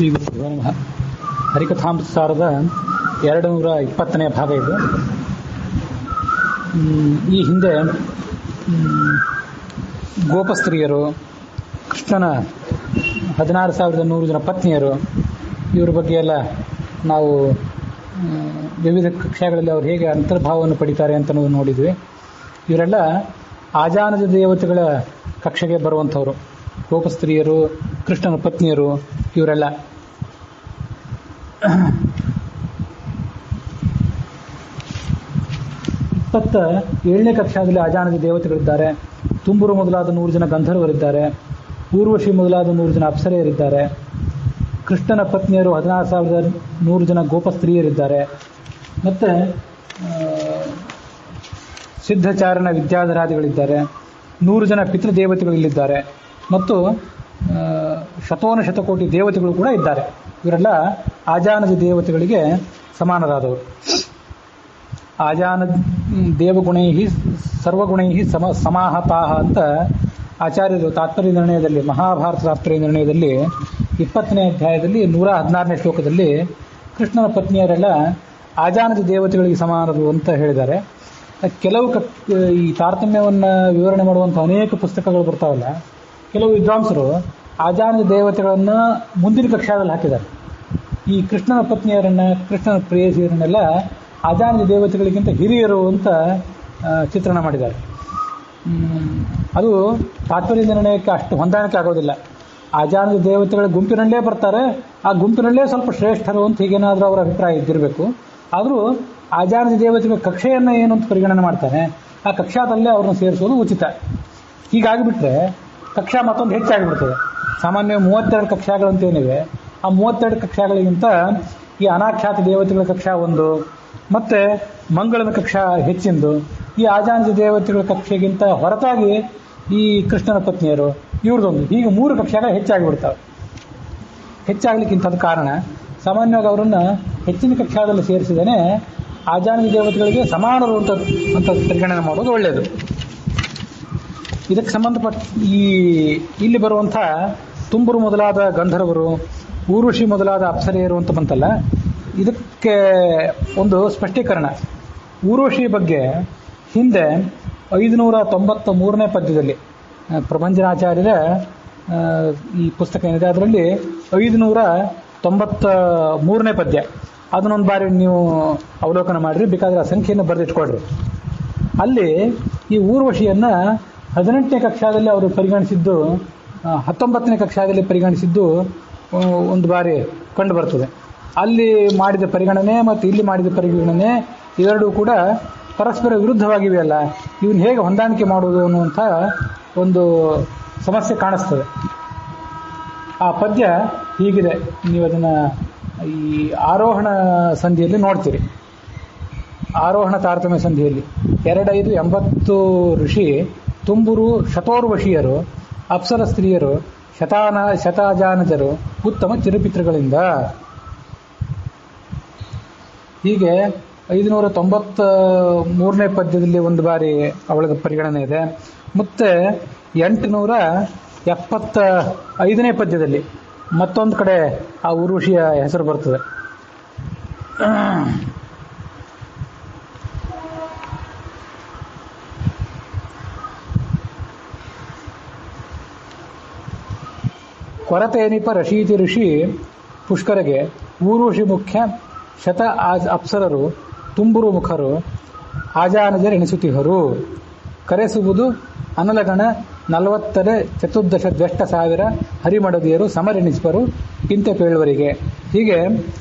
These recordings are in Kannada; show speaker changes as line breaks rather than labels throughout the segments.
ಶ್ರೀ ಗುರುಭ್ಯೋ ನಮಃ. ಹರಿಕಥಾಮೃತಸಾರದ 220ನೇ ಭಾಗ ಇದು. ಈ ಹಿಂದೆ ಗೋಪಸ್ತ್ರೀಯರು, ಕೃಷ್ಣನ 16,100 ಜನ ಪತ್ನಿಯರು, ಇವರ ಬಗ್ಗೆ ಎಲ್ಲ ನಾವು ವಿವಿಧ ಕಕ್ಷೆಗಳಲ್ಲಿ ಅವರು ಹೇಗೆ ಅಂತರ್ಭಾವವನ್ನು ಪಡಿತಾರೆ ಅಂತ ನಾವು ನೋಡಿದ್ವಿ. ಇವರೆಲ್ಲ ಆಜಾನಜ ದೇವತೆಗಳ ಕಕ್ಷೆಗೆ ಬರುವಂಥವ್ರು. ಗೋಪಸ್ತ್ರೀಯರು, ಕೃಷ್ಣನ ಪತ್ನಿಯರು, ಇವರೆಲ್ಲ ಇಪ್ಪತ್ತ 7ನೇ ಕಕ್ಷಾದಲ್ಲಿ ಆಜಾನಜ ದೇವತೆಗಳಿದ್ದಾರೆ. ತುಂಬುರು ಮೊದಲಾದ 100 ಜನ ಗಂಧರ್ವರಿದ್ದಾರೆ. ಊರ್ವಶಿ ಮೊದಲಾದ 100 ಜನ ಅಪ್ಸರೆಯರಿದ್ದಾರೆ. ಕೃಷ್ಣನ ಪತ್ನಿಯರು 16,100 ಜನ ಗೋಪಸ್ತ್ರೀಯರಿದ್ದಾರೆ. ಮತ್ತು ಸಿದ್ಧಚಾರಣ ವಿದ್ಯಾಧರಾದಿಗಳಿದ್ದಾರೆ. 100 ಜನ ಪಿತೃದೇವತೆಗಳಿದ್ದಾರೆ. ಮತ್ತು ಶತಕೋಟಿ ದೇವತೆಗಳು ಕೂಡ ಇದ್ದಾರೆ. ಇವರೆಲ್ಲ ಆಜಾನಜ ದೇವತೆಗಳಿಗೆ ಸಮಾನರಾದವರು. ಆಜಾನ ದೇವಗುಣೈ ಸರ್ವಗುಣೈ ಸಮಾಹತಾಹ ಅಂತ ಆಚಾರ್ಯರು ತಾತ್ಪರ್ಯ ನಿರ್ಣಯದಲ್ಲಿ, ಮಹಾಭಾರತ ತಾತ್ಪರ್ಯ ನಿರ್ಣಯದಲ್ಲಿ 20ನೇ ಅಧ್ಯಾಯದಲ್ಲಿ 116ನೇ ಶ್ಲೋಕದಲ್ಲಿ ಕೃಷ್ಣನ ಪತ್ನಿಯರೆಲ್ಲ ಆಜಾನಜ ದೇವತೆಗಳಿಗೆ ಸಮಾನರು ಅಂತ ಹೇಳಿದ್ದಾರೆ. ಕೆಲವು ಈ ತಾರತಮ್ಯವನ್ನು ವಿವರಣೆ ಮಾಡುವಂಥ ಅನೇಕ ಪುಸ್ತಕಗಳು ಬರ್ತಾವಲ್ಲ, ಕೆಲವು ವಿದ್ವಾಂಸರು ಆಜಾನಜ ದೇವತೆಗಳನ್ನು ಮುಂದಿನ ಕಕ್ಷಾದಲ್ಲಿ ಹಾಕಿದ್ದಾರೆ. ಈ ಕೃಷ್ಣನ ಪತ್ನಿಯರನ್ನು, ಕೃಷ್ಣನ ಪ್ರೇಯಸಿಯರನ್ನೆಲ್ಲ ಆಜಾನಜ ದೇವತೆಗಳಿಗಿಂತ ಹಿರಿಯರು ಅಂತ ಚಿತ್ರಣ ಮಾಡಿದ್ದಾರೆ. ಅದು ತಾತ್ಪರ್ಯ ನಿರ್ಣಯಕ್ಕೆ ಅಷ್ಟು ಹೊಂದಾಣಿಕೆ ಆಗೋದಿಲ್ಲ. ಆಜಾನಜ ದೇವತೆಗಳ ಗುಂಪಿನಲ್ಲೇ ಬರ್ತಾರೆ, ಆ ಗುಂಪಿನಲ್ಲೇ ಸ್ವಲ್ಪ ಶ್ರೇಷ್ಠರು ಅಂತ ಹೀಗೇನಾದರೂ ಅವರ ಅಭಿಪ್ರಾಯ ಇದ್ದಿರಬೇಕು. ಆದರೂ ಆಜಾನಜ ದೇವತೆಗಳ ಕಕ್ಷೆಯನ್ನು ಏನು ಅಂತ ಪರಿಗಣನೆ ಮಾಡ್ತಾನೆ, ಆ ಕಕ್ಷಾದಲ್ಲೇ ಅವ್ರನ್ನ ಸೇರಿಸೋದು ಉಚಿತ. ಹೀಗಾಗಿಬಿಟ್ರೆ ಕಕ್ಷಾ ಮತ್ತೊಂದು ಹೆಚ್ಚಾಗಿಬಿಡ್ತದೆ. ಸಾಮಾನ್ಯ 32 ಕಕ್ಷಾಗಳಂತೇನಿವೆ, ಆ 32 ಕಕ್ಷಾಗಳಿಗಿಂತ ಈ ಅನಾಖ್ಯಾತ ದೇವತೆಗಳ ಕಕ್ಷಾ ಒಂದು, ಮತ್ತು ಮಂಗಳನ ಕಕ್ಷಾ ಹೆಚ್ಚಿಂದು. ಈ ಆಜಾನಜ ದೇವತೆಗಳ ಕಕ್ಷೆಗಿಂತ ಹೊರತಾಗಿ ಈ ಕೃಷ್ಣನ ಪತ್ನಿಯರು, ಇವ್ರದೊಂದು, ಹೀಗೆ 3 ಕಕ್ಷಾಗಳು ಹೆಚ್ಚಾಗಿಬಿಡ್ತಾವೆ. ಹೆಚ್ಚಾಗಲಿಕ್ಕಿಂತದ ಕಾರಣ ಸಾಮಾನ್ಯವಾಗಿ ಅವರನ್ನು ಹೆಚ್ಚಿನ ಕಕ್ಷಾದಲ್ಲಿ ಸೇರಿಸಿದೇನೆ ಆಜಾನಜ ದೇವತೆಗಳಿಗೆ ಸಮಾನರು ಅಂತ ಪರಿಗಣನೆ ಮಾಡೋದು ಒಳ್ಳೆಯದು. ಇದಕ್ಕೆ ಸಂಬಂಧಪಟ್ಟ ಇಲ್ಲಿ ಬರುವಂಥ ತುಂಬುರು ಮೊದಲಾದ ಗಂಧರ್ವರು, ಊರ್ವಶಿ ಮೊದಲಾದ ಅಪ್ಸರೆಯರು ಅಂತ ಬಂತಲ್ಲ, ಇದಕ್ಕೆ ಒಂದು ಸ್ಪಷ್ಟೀಕರಣ. ಊರ್ವಶಿ ಬಗ್ಗೆ ಹಿಂದೆ 593ನೇ ಪದ್ಯದಲ್ಲಿ ಪ್ರಭಂಜನಾಚಾರ್ಯರ ಈ ಪುಸ್ತಕ ಏನಿದೆ ಅದರಲ್ಲಿ 593ನೇ ಪದ್ಯ, ಅದನ್ನೊಂದು ಬಾರಿ ನೀವು ಅವಲೋಕನ ಮಾಡಿರಿ, ಬೇಕಾದರೆ ಆ ಸಂಖ್ಯೆಯನ್ನು ಬರೆದಿಟ್ಕೊಳ್ರಿ. ಅಲ್ಲಿ ಈ ಊರ್ವಶಿಯನ್ನು 18ನೇ ಕಕ್ಷಾದಲ್ಲಿ ಅವರು ಪರಿಗಣಿಸಿದ್ದು, 19ನೇ ಕಕ್ಷಾದಲ್ಲಿ ಪರಿಗಣಿಸಿದ್ದು ಒಂದು ಬಾರಿ ಕಂಡು ಬರ್ತದೆ. ಅಲ್ಲಿ ಮಾಡಿದ ಪರಿಗಣನೆ ಮತ್ತು ಇಲ್ಲಿ ಮಾಡಿದ ಪರಿಗಣನೆ ಇವೆರಡೂ ಕೂಡ ಪರಸ್ಪರ ವಿರುದ್ಧವಾಗಿವೆ ಅಲ್ಲ, ಇವನ್ನ ಹೇಗೆ ಹೊಂದಾಣಿಕೆ ಮಾಡುವುದು ಅನ್ನುವಂಥ ಒಂದು ಸಮಸ್ಯೆ ಕಾಣಿಸ್ತದೆ. ಆ ಪದ್ಯ ಹೀಗಿದೆ, ನೀವು ಅದನ್ನು ಈ ಆರೋಹಣ ಸಂಧಿಯಲ್ಲಿ ನೋಡ್ತೀರಿ. ಆರೋಹಣ ತಾರತಮ್ಯ ಸಂಧಿಯಲ್ಲಿ 2,580 ಋಷಿ, ತುಂಬುರು ಶತೋರ್ವಶಿಯರು, ಅಪ್ಸರ ಸ್ತ್ರೀಯರು, ಶತಾಜಾನಜರು, ಉತ್ತಮ ಚಿರಪಿತೃಗಳಿಂದ. ಹೀಗೆ 593ನೇ ಪದ್ಯದಲ್ಲಿ ಒಂದು ಬಾರಿ ಅವಳಿಗೆ ಪರಿಗಣನೆ ಇದೆ. ಮತ್ತು 875ನೇ ಪದ್ಯದಲ್ಲಿ ಮತ್ತೊಂದು ಕಡೆ ಆ ಊರ್ವಶಿಯ ಹೆಸರು ಬರ್ತದೆ. ಕೊರತೇನಿಪ ರಶೀತಿ ಋಷಿ ಪುಷ್ಕರಗೆ ಊರ್ವಶಿ ಮುಖ್ಯ, ಶತ ಅಪ್ಸರರು, ತುಂಬುರು ಮುಖರು, ಆಜಾನಜರೆನಿಸುತ್ತಿಹರು. ಕರೆಸುವುದು ಅನಲಗಣ 40,14,000 ಹರಿಮಡದಿಯರು ಸಮರೆನಿಸುವರು ಇಂತೆ ಪೇಳುವರಿಗೆ. ಹೀಗೆ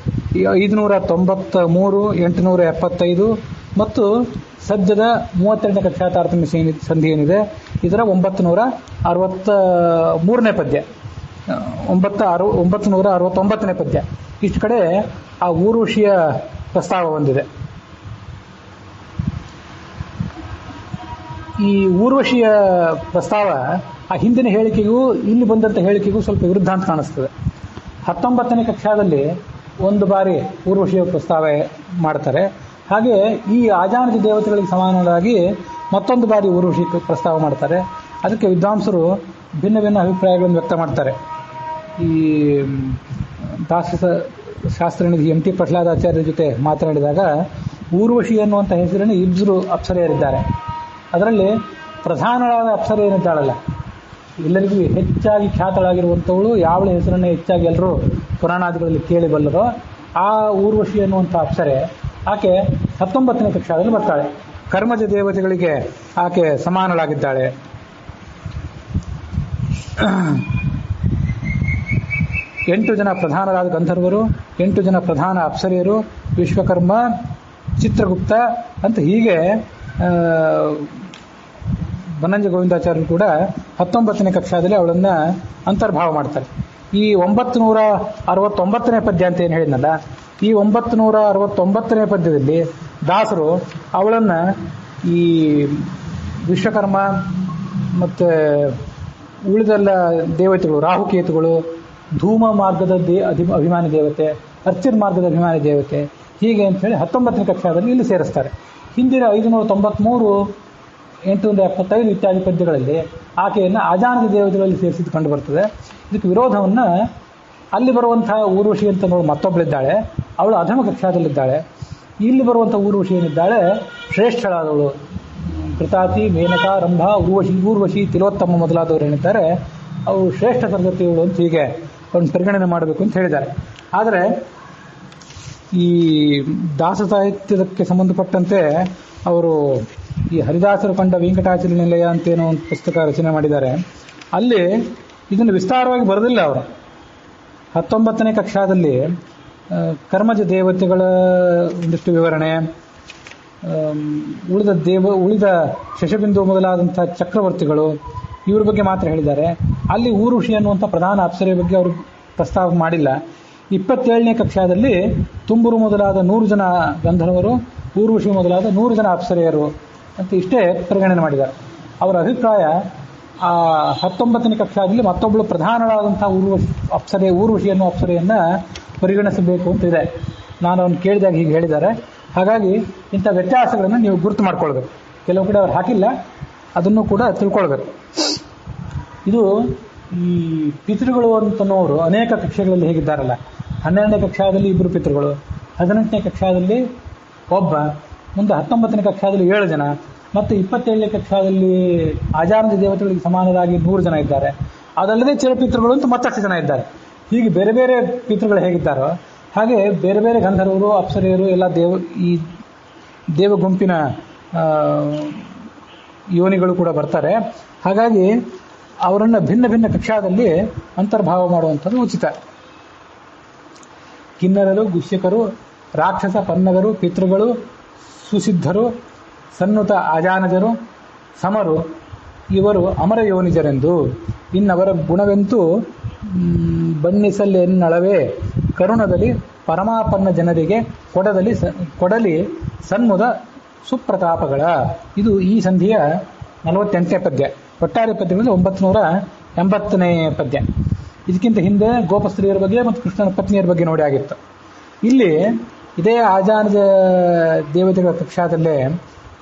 593, 875 ಮತ್ತು ಸದ್ಯದ 32ನೇ ಕಕ್ಷಾ ತಾರತಮ್ಯ ಸಂಧಿ ಏನಿದೆ ಇದರ 963ನೇ ಪದ್ಯ, 969ನೇ ಪದ್ಯ, ಇಷ್ಟು ಕಡೆ ಆ ಊರ್ವಶಿಯ ಪ್ರಸ್ತಾವ ಹೊಂದಿದೆ. ಈ ಊರ್ವಶಿಯ ಪ್ರಸ್ತಾವ ಆ ಹಿಂದಿನ ಹೇಳಿಕೆಗೂ ಇಲ್ಲಿ ಬಂದಂಥ ಹೇಳಿಕೆಗೂ ಸ್ವಲ್ಪ ವಿರುದ್ಧ ಅಂತ ಕಾಣಿಸ್ತದೆ. 19ನೇ ಕಕ್ಷಾದಲ್ಲಿ ಒಂದು ಬಾರಿ ಊರ್ವಶಿಯ ಪ್ರಸ್ತಾವ ಮಾಡ್ತಾರೆ. ಹಾಗೆ ಈ ಆಜಾನಜ ದೇವತೆಗಳಿಗೆ ಸಮಾನವಾಗಿ ಮತ್ತೊಂದು ಬಾರಿ ಊರ್ವಶಿ ಪ್ರಸ್ತಾವ ಮಾಡ್ತಾರೆ. ಅದಕ್ಕೆ ವಿದ್ವಾಂಸರು ಭಿನ್ನ ಭಿನ್ನ ಅಭಿಪ್ರಾಯಗಳನ್ನು ವ್ಯಕ್ತ ಮಾಡ್ತಾರೆ. ಈ ಶಾಸ್ತ್ರನಿಧಿ ಎಂ ಟಿ ಪ್ರಹ್ಲಾದಾಚಾರ್ಯರ ಜೊತೆ ಮಾತನಾಡಿದಾಗ ಊರ್ವಶಿ ಅನ್ನುವಂಥ ಹೆಸರಿನ ಇಬ್ಬರು ಅಪ್ಸರೆಯರಿದ್ದಾರೆ. ಅದರಲ್ಲಿ ಪ್ರಧಾನಳಾದ ಅಪ್ಸರೆ ಏನಿದ್ದಾಳಲ್ಲ, ಎಲ್ಲರಿಗೂ ಹೆಚ್ಚಾಗಿ ಖ್ಯಾತಳಾಗಿರುವಂಥವಳು, ಯಾವಳ ಹೆಸರನ್ನು ಹೆಚ್ಚಾಗಿ ಎಲ್ಲರೂ ಪುರಾಣಾದಿಗಳಲ್ಲಿ ಕೇಳಿಬಲ್ಲರೋ ಆ ಊರ್ವಶಿ ಅನ್ನುವಂಥ ಅಪ್ಸರೆ, ಆಕೆ 19ನೇ ಕಕ್ಷಾದಲ್ಲಿ ಬರ್ತಾಳೆ. ಕರ್ಮಜ ದೇವತೆಗಳಿಗೆ ಆಕೆ ಸಮಾನಳಾಗಿದ್ದಾಳೆ. 8 ಜನ ಪ್ರಧಾನರಾದ ಗಂಧರ್ವರು, 8 ಜನ ಪ್ರಧಾನ ಅಪ್ಸರೆಯರು, ವಿಶ್ವಕರ್ಮ, ಚಿತ್ರಗುಪ್ತ ಅಂತ ಹೀಗೆ ಬನ್ನಂಜ ಗೋವಿಂದಾಚಾರ್ಯರು ಕೂಡ 19ನೇ ಕಕ್ಷಾದಲ್ಲಿ ಅವಳನ್ನು ಅಂತರ್ಭಾವ ಮಾಡ್ತಾರೆ. ಈ 969ನೇ ಪದ್ಯ ಅಂತ ಏನು ಹೇಳಿದ್ನಲ್ಲ, ಈ 969ನೇ ಪದ್ಯದಲ್ಲಿ ದಾಸರು ಅವಳನ್ನು ಈ ವಿಶ್ವಕರ್ಮ ಮತ್ತು ಉಳಿದೆಲ್ಲ ದೇವತೆಗಳು, ರಾಹುಕೇತುಗಳು, ಧೂಮ ಮಾರ್ಗದ ಅಭಿಮಾನಿ ದೇವತೆ, ಅರ್ಚಿರ್ ಮಾರ್ಗದ ಅಭಿಮಾನಿ ದೇವತೆ, ಹೀಗೆ ಅಂಥೇಳಿ 19ನೇ ಕಕ್ಷಾದಲ್ಲಿ ಇಲ್ಲಿ ಸೇರಿಸ್ತಾರೆ. ಹಿಂದಿನ 593, 875 ಇತ್ಯಾದಿ ಪದ್ಯಗಳಲ್ಲಿ ಆಕೆಯನ್ನು ಅಜಾನದ ದೇವತೆಗಳಲ್ಲಿ ಸೇರಿಸಿದ್ದು ಕಂಡು ಬರ್ತದೆ. ಇದಕ್ಕೆ ವಿರೋಧವನ್ನು ಅಲ್ಲಿ ಬರುವಂತಹ ಊರ್ವಶಿ ಅಂತ ನೋಡಿ ಮತ್ತೊಬ್ಬಳಿದ್ದಾಳೆ, ಅವಳು ಅಧಮ ಕಕ್ಷಾದಲ್ಲಿದ್ದಾಳೆ. ಇಲ್ಲಿ ಬರುವಂಥ ಊರ್ವಶಿ ಏನಿದ್ದಾಳೆ ಶ್ರೇಷ್ಠಳಾದವಳು. ಕೃತಾತಿ, ಮೇನಕ, ರಂಭ, ಊರ್ವಶಿ, ತಿಲೋತ್ತಮ ಮೊದಲಾದವರು ಏನಿದ್ದಾರೆ ಅವರು ಶ್ರೇಷ್ಠ ತರಗತಿಗಳು ಅಂತ ಹೀಗೆ ಒಂದು ಪರಿಗಣನೆ ಮಾಡಬೇಕು ಅಂತ ಹೇಳಿದ್ದಾರೆ. ಆದರೆ ಈ ದಾಸ ಸಾಹಿತ್ಯಕ್ಕೆ ಸಂಬಂಧಪಟ್ಟಂತೆ ಅವರು ಈ ಹರಿದಾಸರು ಕಂಡ ವೆಂಕಟಾಚಲ ನಿಲಯ ಅಂತೇನೋ ಒಂದು ಪುಸ್ತಕ ರಚನೆ ಮಾಡಿದ್ದಾರೆ. ಅಲ್ಲಿ ಇದನ್ನು ವಿಸ್ತಾರವಾಗಿ ಬರೆದಿಲ್ಲ ಅವರು. 19ನೇ ಕಕ್ಷಾದಲ್ಲಿ ಕರ್ಮಜ ದೇವತೆಗಳ ಒಂದಿಷ್ಟು ವಿವರಣೆ, ಉಳಿದ ಶಶಬಿಂದು ಮೊದಲಾದಂಥ ಚಕ್ರವರ್ತಿಗಳು ಇವ್ರ ಬಗ್ಗೆ ಮಾತ್ರ ಹೇಳಿದ್ದಾರೆ. ಅಲ್ಲಿ ಊರ್ವಶಿ ಅನ್ನುವಂಥ ಪ್ರಧಾನ ಅಪ್ಸರೆಯ ಬಗ್ಗೆ ಅವರು ಪ್ರಸ್ತಾವ ಮಾಡಿಲ್ಲ. 27ನೇ ಕಕ್ಷಾದಲ್ಲಿ ತುಂಬುರು ಮೊದಲಾದ 100 ಜನ ಗಂಧರ್ವರು, ಊರ್ವಶಿ ಮೊದಲಾದ 100 ಜನ ಅಪ್ಸರೆಯರು ಅಂತ ಇಷ್ಟೇ ಪರಿಗಣನೆ ಮಾಡಿದ್ದಾರೆ. ಅವರ ಅಭಿಪ್ರಾಯ ಆ 19ನೇ ಕಕ್ಷಾದಲ್ಲಿ ಮತ್ತೊಬ್ಬಳು ಪ್ರಧಾನಳಾದಂಥ ಊರ್ವಶಿ ಅನ್ನೋ ಅಪ್ಸರೆಯನ್ನು ಪರಿಗಣಿಸಬೇಕು ಅಂತ ಇದೆ. ನಾನು ಅವ್ನು ಕೇಳಿದಾಗ ಹೀಗೆ ಹೇಳಿದ್ದಾರೆ. ಹಾಗಾಗಿ ಇಂಥ ವ್ಯತ್ಯಾಸಗಳನ್ನು ನೀವು ಗುರುತು ಮಾಡ್ಕೊಳ್ಬೇಕು. ಕೆಲವು ಕಡೆ ಅವ್ರು ಹಾಕಿಲ್ಲ, ಅದನ್ನು ಕೂಡ ತಿಳ್ಕೊಳ್ಬೇಕು. ಇದು ಈ ಪಿತೃಗಳು ಅಂತನೋರು ಅನೇಕ ಕಕ್ಷೆಗಳಲ್ಲಿ ಹೇಗಿದ್ದಾರಲ್ಲ, 12ನೇ ಕಕ್ಷಾದಲ್ಲಿ 2 ಪಿತೃಗಳು, 18ನೇ ಕಕ್ಷಾದಲ್ಲಿ ಒಬ್ಬ, ಮುಂದೆ 19ನೇ ಕಕ್ಷಾದಲ್ಲಿ 7 ಜನ, ಮತ್ತು 27ನೇ ಕಕ್ಷಾದಲ್ಲಿ ಅಜಾನದ ದೇವತೆಗಳಿಗೆ ಸಮಾನರಾಗಿ 100 ಜನ ಇದ್ದಾರೆ. ಅದಲ್ಲದೆ ಚಿರಪಿತೃಗಳು ಅಂತ ಮತ್ತಷ್ಟು ಜನ ಇದ್ದಾರೆ. ಹೀಗೆ ಬೇರೆ ಬೇರೆ ಪಿತೃಗಳು ಹೇಗಿದ್ದಾರೋ ಹಾಗೆ ಬೇರೆ ಬೇರೆ ಗಂಧರ್ವರು, ಅಪ್ಸರೆಯರು ಎಲ್ಲ ಈ ದೇವ ಗುಂಪಿನ ಯೋನಿಗಳು ಕೂಡ ಬರ್ತಾರೆ. ಹಾಗಾಗಿ ಅವರನ್ನು ಭಿನ್ನ ಭಿನ್ನ ಕಕ್ಷಾದಲ್ಲಿ ಅಂತರ್ಭಾವ ಮಾಡುವಂಥದ್ದು ಉಚಿತ. ಕಿನ್ನರರು, ಗುಷ್ಯಕರು, ರಾಕ್ಷಸ ಪನ್ನಗರು, ಪಿತೃಗಳು, ಸುಸಿದ್ಧರು, ಸನ್ನುತ ಅಜಾನಜರು, ಸಮರು ಇವರು ಅಮರ ಯೋನಿಜರೆಂದು. ಇನ್ನವರ ಗುಣವೆಂತೂ ಬಣ್ಣಿಸಲೆನ್ನಳವೇ ಕರುಣದಲ್ಲಿ ಪರಮಾಪನ್ನ ಜನರಿಗೆ ಕೊಡಲಿ ಸನ್ಮುದ ಸುಪ್ರತಾಪಗಳ. ಇದು ಈ ಸಂಧಿಯ 48ನೇ ಪದ್ಯ. ಒಟ್ಟಾರೆ ಪದ್ಯಗಳಲ್ಲಿ 980ನೇ ಪದ್ಯ. ಇದಕ್ಕಿಂತ ಹಿಂದೆ ಗೋಪಸ್ತ್ರೀಯರ ಬಗ್ಗೆ ಮತ್ತು ಕೃಷ್ಣನ ಪತ್ನಿಯರ ಬಗ್ಗೆ ನೋಡಿ ಆಗಿತ್ತು. ಇಲ್ಲಿ ಇದೇ ಆಜಾನದ ದೇವತೆಗಳ ಕಕ್ಷಾದಲ್ಲೇ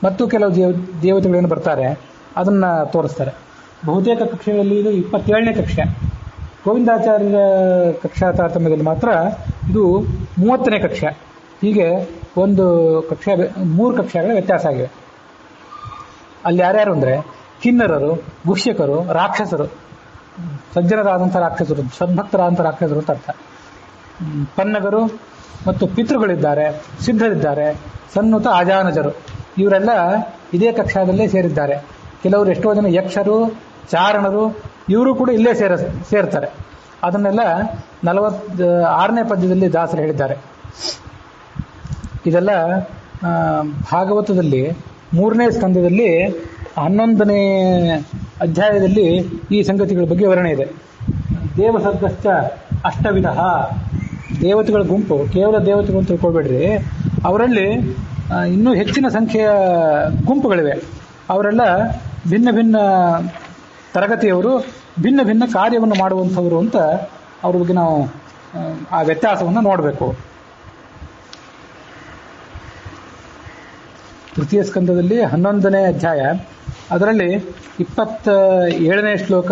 ಮತ್ತು ಕೆಲವು ದೇವತೆಗಳೇನು ಬರ್ತಾರೆ ಅದನ್ನು ತೋರಿಸ್ತಾರೆ. ಬಹುತೇಕ ಕಕ್ಷೆಗಳಲ್ಲಿ ಇದು 27ನೇ ಕಕ್ಷೆ. ಗೋವಿಂದಾಚಾರ್ಯರ ಕಕ್ಷಾ ತಾರತಮ್ಯದಲ್ಲಿ ಮಾತ್ರ ಇದು 30ನೇ ಕಕ್ಷೆ. ಹೀಗೆ ಒಂದು ಕಕ್ಷೆ 3 ಕಕ್ಷೆಗಳ ವ್ಯತ್ಯಾಸ ಆಗಿವೆ. ಅಲ್ಲಿ ಯಾರ್ಯಾರು ಅಂದರೆ ಕಿನ್ನರರು, ಗುಷ್ಯಕರು, ರಾಕ್ಷಸರು, ಸಜ್ಜನರಾದಂಥ ರಾಕ್ಷಸರು, ಸದ್ಭಕ್ತರಾದಂಥ ರಾಕ್ಷಸರು ಅಂತ ಅರ್ಥ. ಪನ್ನಗರು ಮತ್ತು ಪಿತೃಗಳಿದ್ದಾರೆ, ಸಿದ್ಧರಿದ್ದಾರೆ, ಸನ್ನುತ ಅಜಾನಜರು ಇವರೆಲ್ಲ ಇದೇ ಕಕ್ಷಾದಲ್ಲೇ ಸೇರಿದ್ದಾರೆ. ಕೆಲವರು ಎಷ್ಟೋ ಜನ ಯಕ್ಷರು, ಚಾರಣರು ಇವರು ಕೂಡ ಇಲ್ಲೇ ಸೇರ್ತಾರೆ. ಅದನ್ನೆಲ್ಲ 46ನೇ ಪದ್ಯದಲ್ಲಿ ದಾಸರು ಹೇಳಿದ್ದಾರೆ. ಇದೆಲ್ಲ ಭಾಗವತದಲ್ಲಿ 3ನೇ ಸ್ಕಂದದಲ್ಲಿ 11ನೇ ಅಧ್ಯಾಯದಲ್ಲಿ ಈ ಸಂಗತಿಗಳ ಬಗ್ಗೆ ವಿವರಣೆ ಇದೆ. ದೇವಸರ್ಗಶ್ಚ ಅಷ್ಟವಿಧ. ದೇವತೆಗಳ ಗುಂಪು ಕೇವಲ ದೇವತೆಗಳು ಅಂತ ತಿಳ್ಕೊಳ್ಬೇಡ್ರಿ, ಅವರಲ್ಲಿ ಇನ್ನೂ ಹೆಚ್ಚಿನ ಸಂಖ್ಯೆಯ ಗುಂಪುಗಳಿವೆ. ಅವರೆಲ್ಲ ಭಿನ್ನ ಭಿನ್ನ ತರಗತಿಯವರು, ಭಿನ್ನ ಭಿನ್ನ ಕಾರ್ಯವನ್ನು ಮಾಡುವಂಥವರು ಅಂತ ಅವ್ರ ಬಗ್ಗೆ ನಾವು ಆ ವ್ಯತ್ಯಾಸವನ್ನು ನೋಡಬೇಕು. ತೃತೀಯ ಸ್ಕಂದದಲ್ಲಿ 11ನೇ ಅಧ್ಯಾಯ, ಅದರಲ್ಲಿ 27ನೇ ಶ್ಲೋಕ,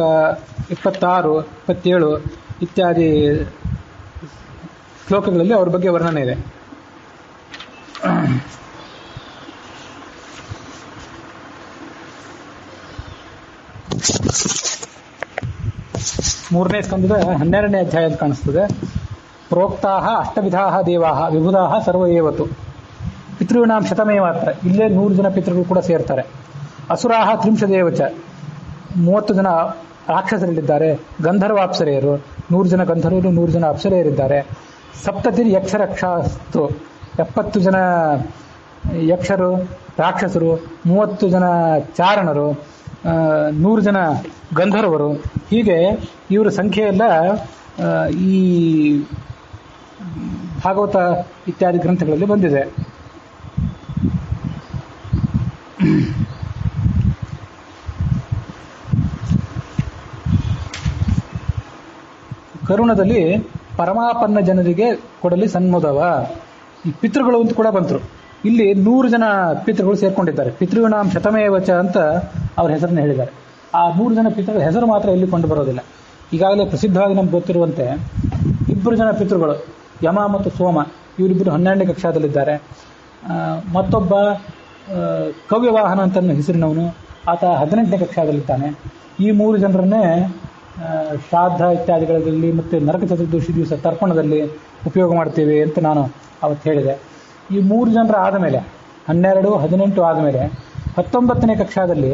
26, 27 ಇತ್ಯಾದಿ ಶ್ಲೋಕಗಳಲ್ಲಿ ಅವ್ರ ಬಗ್ಗೆ ವರ್ಣನೆ ಇದೆ. ಮೂರನೇ ಸ್ಕಂದದ 12ನೇ ಅಧ್ಯಾಯ ಅಂತ ಕಾಣಿಸ್ತದೆ. ಪ್ರೋಕ್ತಾ ಅಷ್ಟವಿಧಾ ದೇವಾ ವಿಬುಧಾ ಸರ್ವ ಏವತು ಪಿತೃಣಾಂ ಶತಮೇ ಮಾತ್ರ. ಇಲ್ಲೇ 100 ಜನ ಪಿತೃಗಳು ಕೂಡ ಸೇರ್ತಾರೆ. ಅಸುರಾಹ ತ್ರಿಂಶದೇವಚ 30 ಜನ ರಾಕ್ಷಸರಲ್ಲಿದ್ದಾರೆ. ಗಂಧರ್ವಾಪ್ಸರೆಯರು 100 ಜನ ಗಂಧರ್ವರು, 100 ಜನ ಅಪ್ಸರೆಯರಿದ್ದಾರೆ. ಸಪ್ತತಿರ್ ಯಕ್ಷರಕ್ಷಾಸ್ತು 70 ಜನ ಯಕ್ಷರು ರಾಕ್ಷಸರು, 30 ಜನ ಚಾರಣರು, 100 ಜನ ಗಂಧರ್ವರು. ಹೀಗೆ ಇವರ ಸಂಖ್ಯೆ ಎಲ್ಲ ಈ ಭಾಗವತ ಇತ್ಯಾದಿ ಗ್ರಂಥಗಳಲ್ಲಿ ಬಂದಿದೆ. ಕರುಣದಲ್ಲಿ ಪರಮಾಪನ್ನ ಜನರಿಗೆ ಕೊಡಲಿ ಸನ್ಮುದವ. ಈ ಪಿತೃಗಳು ಅಂತ ಕೂಡ ಬಂತರು. ಇಲ್ಲಿ 100 ಜನ ಪಿತೃಗಳು ಸೇರ್ಕೊಂಡಿದ್ದಾರೆ. ಪಿತೃನಾಂ ಶತಮೇವಚ ಅಂತ ಅವ್ರ ಹೆಸರನ್ನು ಹೇಳಿದ್ದಾರೆ. ಆ 100 ಜನ ಪಿತೃಗಳ ಹೆಸರು ಮಾತ್ರ ಎಲ್ಲಿ ಕೊಂಡು ಬರೋದಿಲ್ಲ. ಈಗಾಗಲೇ ಪ್ರಸಿದ್ಧವಾಗಿ ನಮ್ಗೆ ಗೊತ್ತಿರುವಂತೆ 2 ಜನ ಪಿತೃಗಳು ಯಮ ಮತ್ತು ಸೋಮ, ಇವರಿಬ್ಬರು 12ನೇ ಕಕ್ಷಾದಲ್ಲಿದ್ದಾರೆ. ಮತ್ತೊಬ್ಬ ಕವ್ಯವಾಹನ ಅಂತ ಹೆಸರಿನವನು, ಆತ 18ನೇ ಕಕ್ಷಾದಲ್ಲಿದ್ದಾನೆ. ಈ 3 ಜನರನ್ನೇ ಶ್ರಾದ್ದ ಇತ್ಯಾದಿಗಳಲ್ಲಿ ಮತ್ತು ನರಕ ಚತುರ್ದಶಿ ದಿವಸ ತರ್ಪಣದಲ್ಲಿ ಉಪಯೋಗ ಮಾಡ್ತೀವಿ ಅಂತ ನಾನು ಅವತ್ತು ಹೇಳಿದೆ. ಈ 3 ಜನರ ಆದಮೇಲೆ 12, 18 ಆದಮೇಲೆ 19ನೇ ಕಕ್ಷಾದಲ್ಲಿ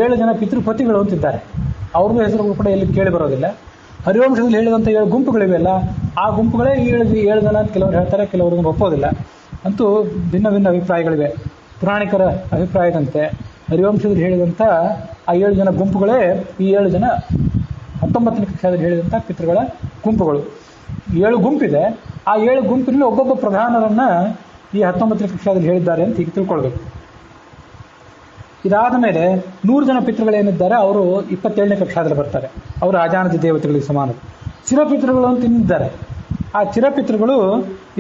7 ಜನ ಪಿತೃಪತಿಗಳು ಅಂತಿದ್ದಾರೆ. ಅವ್ರದ್ದು ಹೆಸರುಗಳು ಕೂಡ ಎಲ್ಲಿ ಕೇಳಿ ಬರೋದಿಲ್ಲ. ಹರಿವಂಶದಲ್ಲಿ ಹೇಳಿದಂಥ 7 ಗುಂಪುಗಳಿವೆಯಲ್ಲ, ಆ ಗುಂಪುಗಳೇ 7 ಜನ ಅಂತ ಕೆಲವರು ಹೇಳ್ತಾರೆ, ಕೆಲವರು ಒಪ್ಪೋದಿಲ್ಲ. ಅಂತೂ ಭಿನ್ನ ಭಿನ್ನ ಅಭಿಪ್ರಾಯಗಳಿವೆ. ಪುರಾಣಿಕರ ಅಭಿಪ್ರಾಯದಂತೆ ಹರಿವಂಶದಲ್ಲಿ ಹೇಳಿದಂಥ ಆ 7 ಜನ ಗುಂಪುಗಳೇ ಈ 7 ಜನ 19ನೇ ಕಕ್ಷಾದಲ್ಲಿ ಹೇಳಿದಂಥ ಪಿತೃಗಳ ಗುಂಪುಗಳು. 7 ಗುಂಪಿದೆ. ಆ 7 ಗುಂಪಿನಲ್ಲಿ ಒಬ್ಬೊಬ್ಬ ಪ್ರಧಾನರನ್ನ ಈ 19ನೇ ಕಕ್ಷಾದಲ್ಲಿ ಹೇಳಿದ್ದಾರೆ ಅಂತ ಈಗ ತಿಳ್ಕೊಳ್ಬೇಕು. ಇದಾದ ಮೇಲೆ 100 ಜನ ಪಿತೃಗಳೇನಿದ್ದಾರೆ ಅವರು 27ನೇ ಕಕ್ಷಾದಲ್ಲಿ ಬರ್ತಾರೆ. ಅವರು ಅಜಾನದ ದೇವತೆಗಳಿಗೆ ಸಮಾನರು. ಚಿರಪಿತೃಗಳು ಅಂತ ಇನ್ನಿದ್ದಾರೆ. ಆ ಚಿರಪಿತೃಗಳು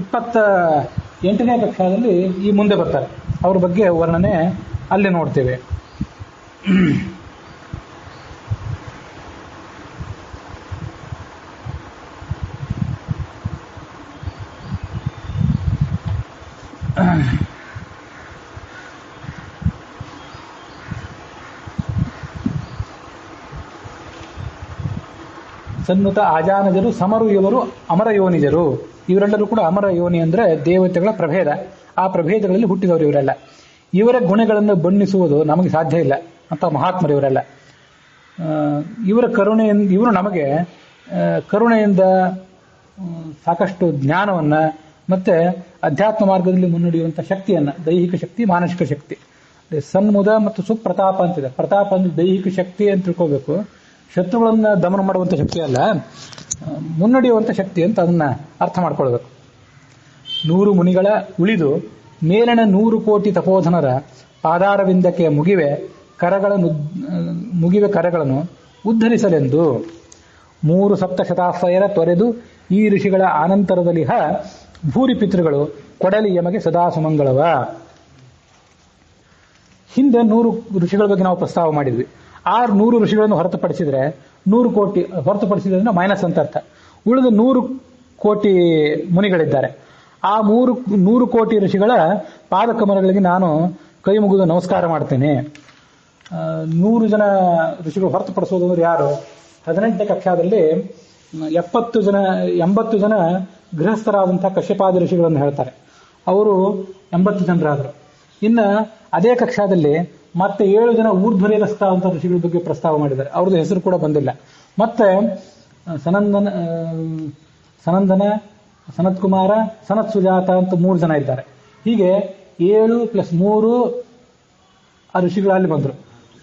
28ನೇ ಕಕ್ಷಾದಲ್ಲಿ ಈ ಮುಂದೆ ಬರ್ತಾರೆ. ಅವ್ರ ಬಗ್ಗೆ ವರ್ಣನೆ ಅಲ್ಲಿ ನೋಡ್ತೇವೆ. ಸನ್ನುತ ಆಜಾನಜರು ಸಮರು ಇವರು ಅಮರ ಯೋನಿಜರು. ಇವರೆಲ್ಲರೂ ಕೂಡ ಅಮರ ಯೋನಿ ಅಂದರೆ ದೇವತೆಗಳ ಪ್ರಭೇದ. ಆ ಪ್ರಭೇದಗಳಲ್ಲಿ ಹುಟ್ಟಿದವರು ಇವರೆಲ್ಲ. ಇವರ ಗುಣಗಳನ್ನು ಬಣ್ಣಿಸುವುದು ನಮಗೆ ಸಾಧ್ಯ ಇಲ್ಲ ಅಂತ ಮಹಾತ್ಮರು ಇವರೆಲ್ಲ. ಇವರ ಕರುಣೆಯಿಂದ ಇವರು ನಮಗೆ ಕರುಣೆಯಿಂದ ಸಾಕಷ್ಟು ಜ್ಞಾನವನ್ನು ಮತ್ತೆ ಅಧ್ಯಾತ್ಮ ಮಾರ್ಗದಲ್ಲಿ ಮುನ್ನಡೆಯುವಂಥ ಶಕ್ತಿಯನ್ನು, ದೈಹಿಕ ಶಕ್ತಿ, ಮಾನಸಿಕ ಶಕ್ತಿ, ಸನ್ಮುದ ಮತ್ತು ಸುಪ್ರತಾಪ ಅಂತಿದೆ. ಪ್ರತಾಪ ಅಂದ್ರೆ ದೈಹಿಕ ಶಕ್ತಿ ಅಂತ ತಿಳ್ಕೋಬೇಕು. ಶತ್ರುಗಳನ್ನು ದಮನ ಮಾಡುವಂಥ ಶಕ್ತಿ ಅಲ್ಲ, ಮುನ್ನಡೆಯುವಂಥ ಶಕ್ತಿ ಅಂತ ಅದನ್ನ ಅರ್ಥ ಮಾಡ್ಕೊಳ್ಬೇಕು. 100 ಮುನಿಗಳ ಉಳಿದು ಮೇಲಿನ 100 ಕೋಟಿ ತಪೋಧನರ ಪಾದಾರವಿಂದಕ್ಕೆ ಮುಗಿವೆ ಕರಗಳನ್ನು ಉದ್ಧರಿಸಲೆಂದು 3 ಸಪ್ತಶತಾಶ್ವಯರ ತೊರೆದು ಈ ಋಷಿಗಳ ಆನಂತರದಲ್ಲಿ ಭೂರಿ ಪಿತೃಗಳು ಕೊಡಲಿ ಯಮಗೆ ಸದಾ ಸುಮಂಗಳವ. ಹಿಂದೆ 100 ಋಷಿಗಳ ಬಗ್ಗೆ ನಾವು ಪ್ರಸ್ತಾವ ಮಾಡಿದ್ವಿ. 100 ಋಷಿಗಳನ್ನು ಹೊರತುಪಡಿಸಿದ್ರೆ 100 ಕೋಟಿ ಹೊರತುಪಡಿಸಿದ್ರೆ ಮೈನಸ್ ಅಂತ ಅರ್ಥ. ಉಳಿದ 100 ಕೋಟಿ ಮುನಿಗಳಿದ್ದಾರೆ. ಆ 100 ಕೋಟಿ ಋಷಿಗಳ ಪಾದಕಮಲಗಳಿಗೆ ನಾನು ಕೈ ಮುಗಿದು ನಮಸ್ಕಾರ ಮಾಡ್ತೇನೆ. 100 ಜನ ಋಷಿಗಳು ಹೊರತುಪಡಿಸೋದು ಅಂದ್ರೆ ಯಾರು? 18ನೇ ಕಕ್ಷಾದಲ್ಲಿ 80 ಜನ ಗೃಹಸ್ಥರಾದಂತಹ ಕಶ್ಯಪಾದಿ ಋಷಿಗಳನ್ನು ಹೇಳ್ತಾರೆ. ಅವರು 80 ಜನರಾದರು. ಇನ್ನು ಅದೇ ಕಕ್ಷಾದಲ್ಲಿ ಮತ್ತೆ 7 ಜನ ಊರ್ಧ್ವರೇರಸ್ಥ ಅಂತ ಋಷಿಗಳ ಬಗ್ಗೆ ಪ್ರಸ್ತಾವ ಮಾಡಿದ್ದಾರೆ. ಅವ್ರದ್ದು ಹೆಸರು ಕೂಡ ಬಂದಿಲ್ಲ. ಮತ್ತೆ ಸನಂದನ, ಸನತ್ಕುಮಾರ, ಸನತ್ ಸುಜಾತ ಅಂತ 3 ಜನ ಇದ್ದಾರೆ. ಹೀಗೆ 7 + 3 ಆ ಋಷಿಗಳಲ್ಲಿ ಬಂದರು.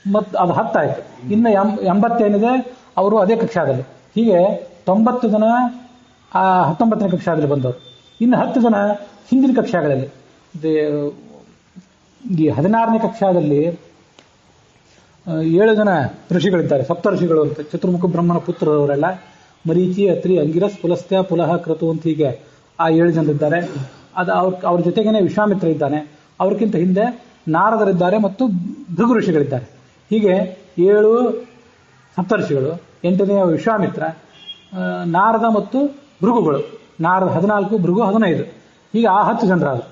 ಮತ್ತು ಅದು 10 ಆಯ್ತು. ಇನ್ನು 80 ಏನಿದೆ ಅವರು ಅದೇ ಕಕ್ಷಾದಲ್ಲಿ. ಹೀಗೆ 90 ಜನ ಆ 19ನೇ ಕಕ್ಷಾದಲ್ಲಿ ಬಂದವರು. ಇನ್ನು 10 ಜನ ಹಿಂದಿನ ಕಕ್ಷಾಗಳಲ್ಲಿ. ಈ 16ನೇ ಕಕ್ಷಾದಲ್ಲಿ 7 ಜನ ಋಷಿಗಳಿದ್ದಾರೆ, ಸಪ್ತ ಋಷಿಗಳು ಅಂತ. ಚತುರ್ಮುಖ ಬ್ರಹ್ಮನ ಪುತ್ರರವರೆಲ್ಲ ಮರೀಚಿ, ಅತ್ರಿ, ಅಂಗಿರಸ್, ಪುಲಸ್ತ್ಯ, ಪುಲಹ, ಕ್ರತು ಅಂತ ಹೀಗೆ ಆ 7 ಜನರಿದ್ದಾರೆ. ಅದು ಅವ್ರ ಜೊತೆಗೇನೆ ವಿಶ್ವಾಮಿತ್ರ ಇದ್ದಾನೆ. ಅವ್ರಿಗಿಂತ ಹಿಂದೆ ನಾರದರಿದ್ದಾರೆ ಮತ್ತು ಭೃಗು ಋಷಿಗಳಿದ್ದಾರೆ. ಹೀಗೆ 7 ಸಪ್ತರ್ಷಿಗಳು, 8ನೇ ವಿಶ್ವಾಮಿತ್ರ, ನಾರದ ಮತ್ತು ಭೃಗುಗಳು. ನಾರದ 14, ಭೃಗು 15. ಹೀಗೆ ಆ 10 ಜನರಾದರು.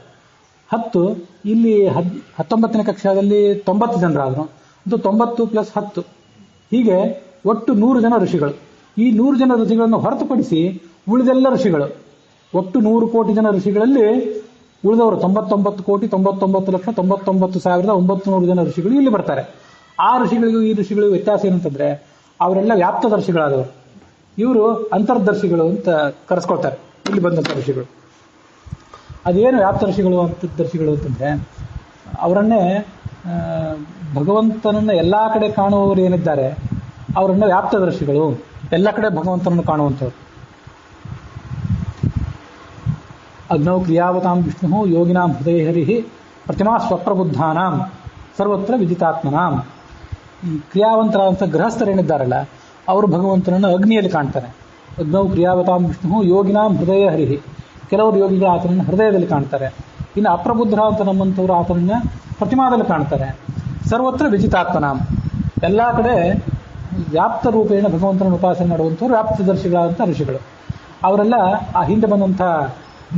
10 ಇಲ್ಲಿ 19ನೇ ಕಕ್ಷಾದಲ್ಲಿ 90 ಜನರಾದರು. ಮತ್ತು 90 + 10 ಹೀಗೆ ಒಟ್ಟು 100 ಜನ ಋಷಿಗಳು. ಈ 100 ಜನ ಋಷಿಗಳನ್ನು ಹೊರತುಪಡಿಸಿ ಉಳಿದೆಲ್ಲ ಋಷಿಗಳು, ಒಟ್ಟು 100 ಕೋಟಿ ಜನ ಋಷಿಗಳಲ್ಲಿ ಉಳಿದವರು 99,99,99,900 ಜನ ಋಷಿಗಳು ಇಲ್ಲಿ ಬರ್ತಾರೆ. ಆ ಋಷಿಗಳಿಗೂ ಈ ಋಷಿಗಳಿಗೂ ವ್ಯತ್ಯಾಸ ಏನಂತಂದ್ರೆ ಅವರೆಲ್ಲ ವ್ಯಾಪ್ತದರ್ಶಿಗಳಾದವರು. ಇವರು ಅಂತರ್ದರ್ಶಿಗಳು ಅಂತ ಕರೆಸ್ಕೊಳ್ತಾರೆ ಇಲ್ಲಿ ಬಂದಂಥ ಋಷಿಗಳು. ಅದೇನು ವ್ಯಾಪ್ತದರ್ಶಿಗಳು ಅಂತರ್ದರ್ಶಿಗಳು ಅಂತಂದ್ರೆ ಅವರನ್ನೇ ಭಗವಂತನನ್ನ ಎಲ್ಲಾ ಕಡೆ ಕಾಣುವವರು ಏನಿದ್ದಾರೆ ಅವರನ್ನ ವ್ಯಾಪ್ತದರ್ಶಿಗಳು, ಎಲ್ಲ ಕಡೆ ಭಗವಂತನನ್ನು ಕಾಣುವಂಥವ್ರು. ಅಗ್ನೌ ಕ್ರಿಯಾವತಾಂ ವಿಷ್ಣು ಯೋಗಿನಾಂ ಹೃದಯ ಹರಿ ಪ್ರತಿಮಾ ಸ್ವಪ್ರಬುದ್ಧಾನಾಂ ಸರ್ವತ್ರ ವಿದಿತಾತ್ಮನಾಂ. ಈ ಕ್ರಿಯಾವಂತರಾದಂಥ ಗೃಹಸ್ಥರೇನಿದ್ದಾರಲ್ಲ ಅವರು ಭಗವಂತನನ್ನು ಅಗ್ನಿಯಲ್ಲಿ ಕಾಣ್ತಾರೆ. ಅಗ್ನೌ ಕ್ರಿಯಾವತಾಂ ವಿಷ್ಣು ಯೋಗಿನಾಂ ಹೃದಯ ಹರಿ. ಕೆಲವರು ಯೋಗಿಗಳು ಆತನನ್ನು ಹೃದಯದಲ್ಲಿ ಕಾಣ್ತಾರೆ. ಇನ್ನು ಅಪ್ರಬುದ್ಧರ ಅಂತ ನಮ್ಮಂಥವ್ರು ಆತನನ್ನ ಪ್ರತಿಮಾದಲ್ಲಿ ಕಾಣ್ತಾರೆ. ಸರ್ವತ್ರ ವಿಜಿತಾತ್ಮನಾಂ, ಎಲ್ಲ ಕಡೆ ವ್ಯಾಪ್ತ ರೂಪೇಣ ಭಗವಂತನ ಉಪಾಸನೆ ಮಾಡುವಂಥವ್ರು ವ್ಯಾಪ್ತದರ್ಶಿಗಳಾದಂಥ ಋಷಿಗಳು. ಅವರೆಲ್ಲ ಆ ಹಿಂದೆ ಬಂದಂಥ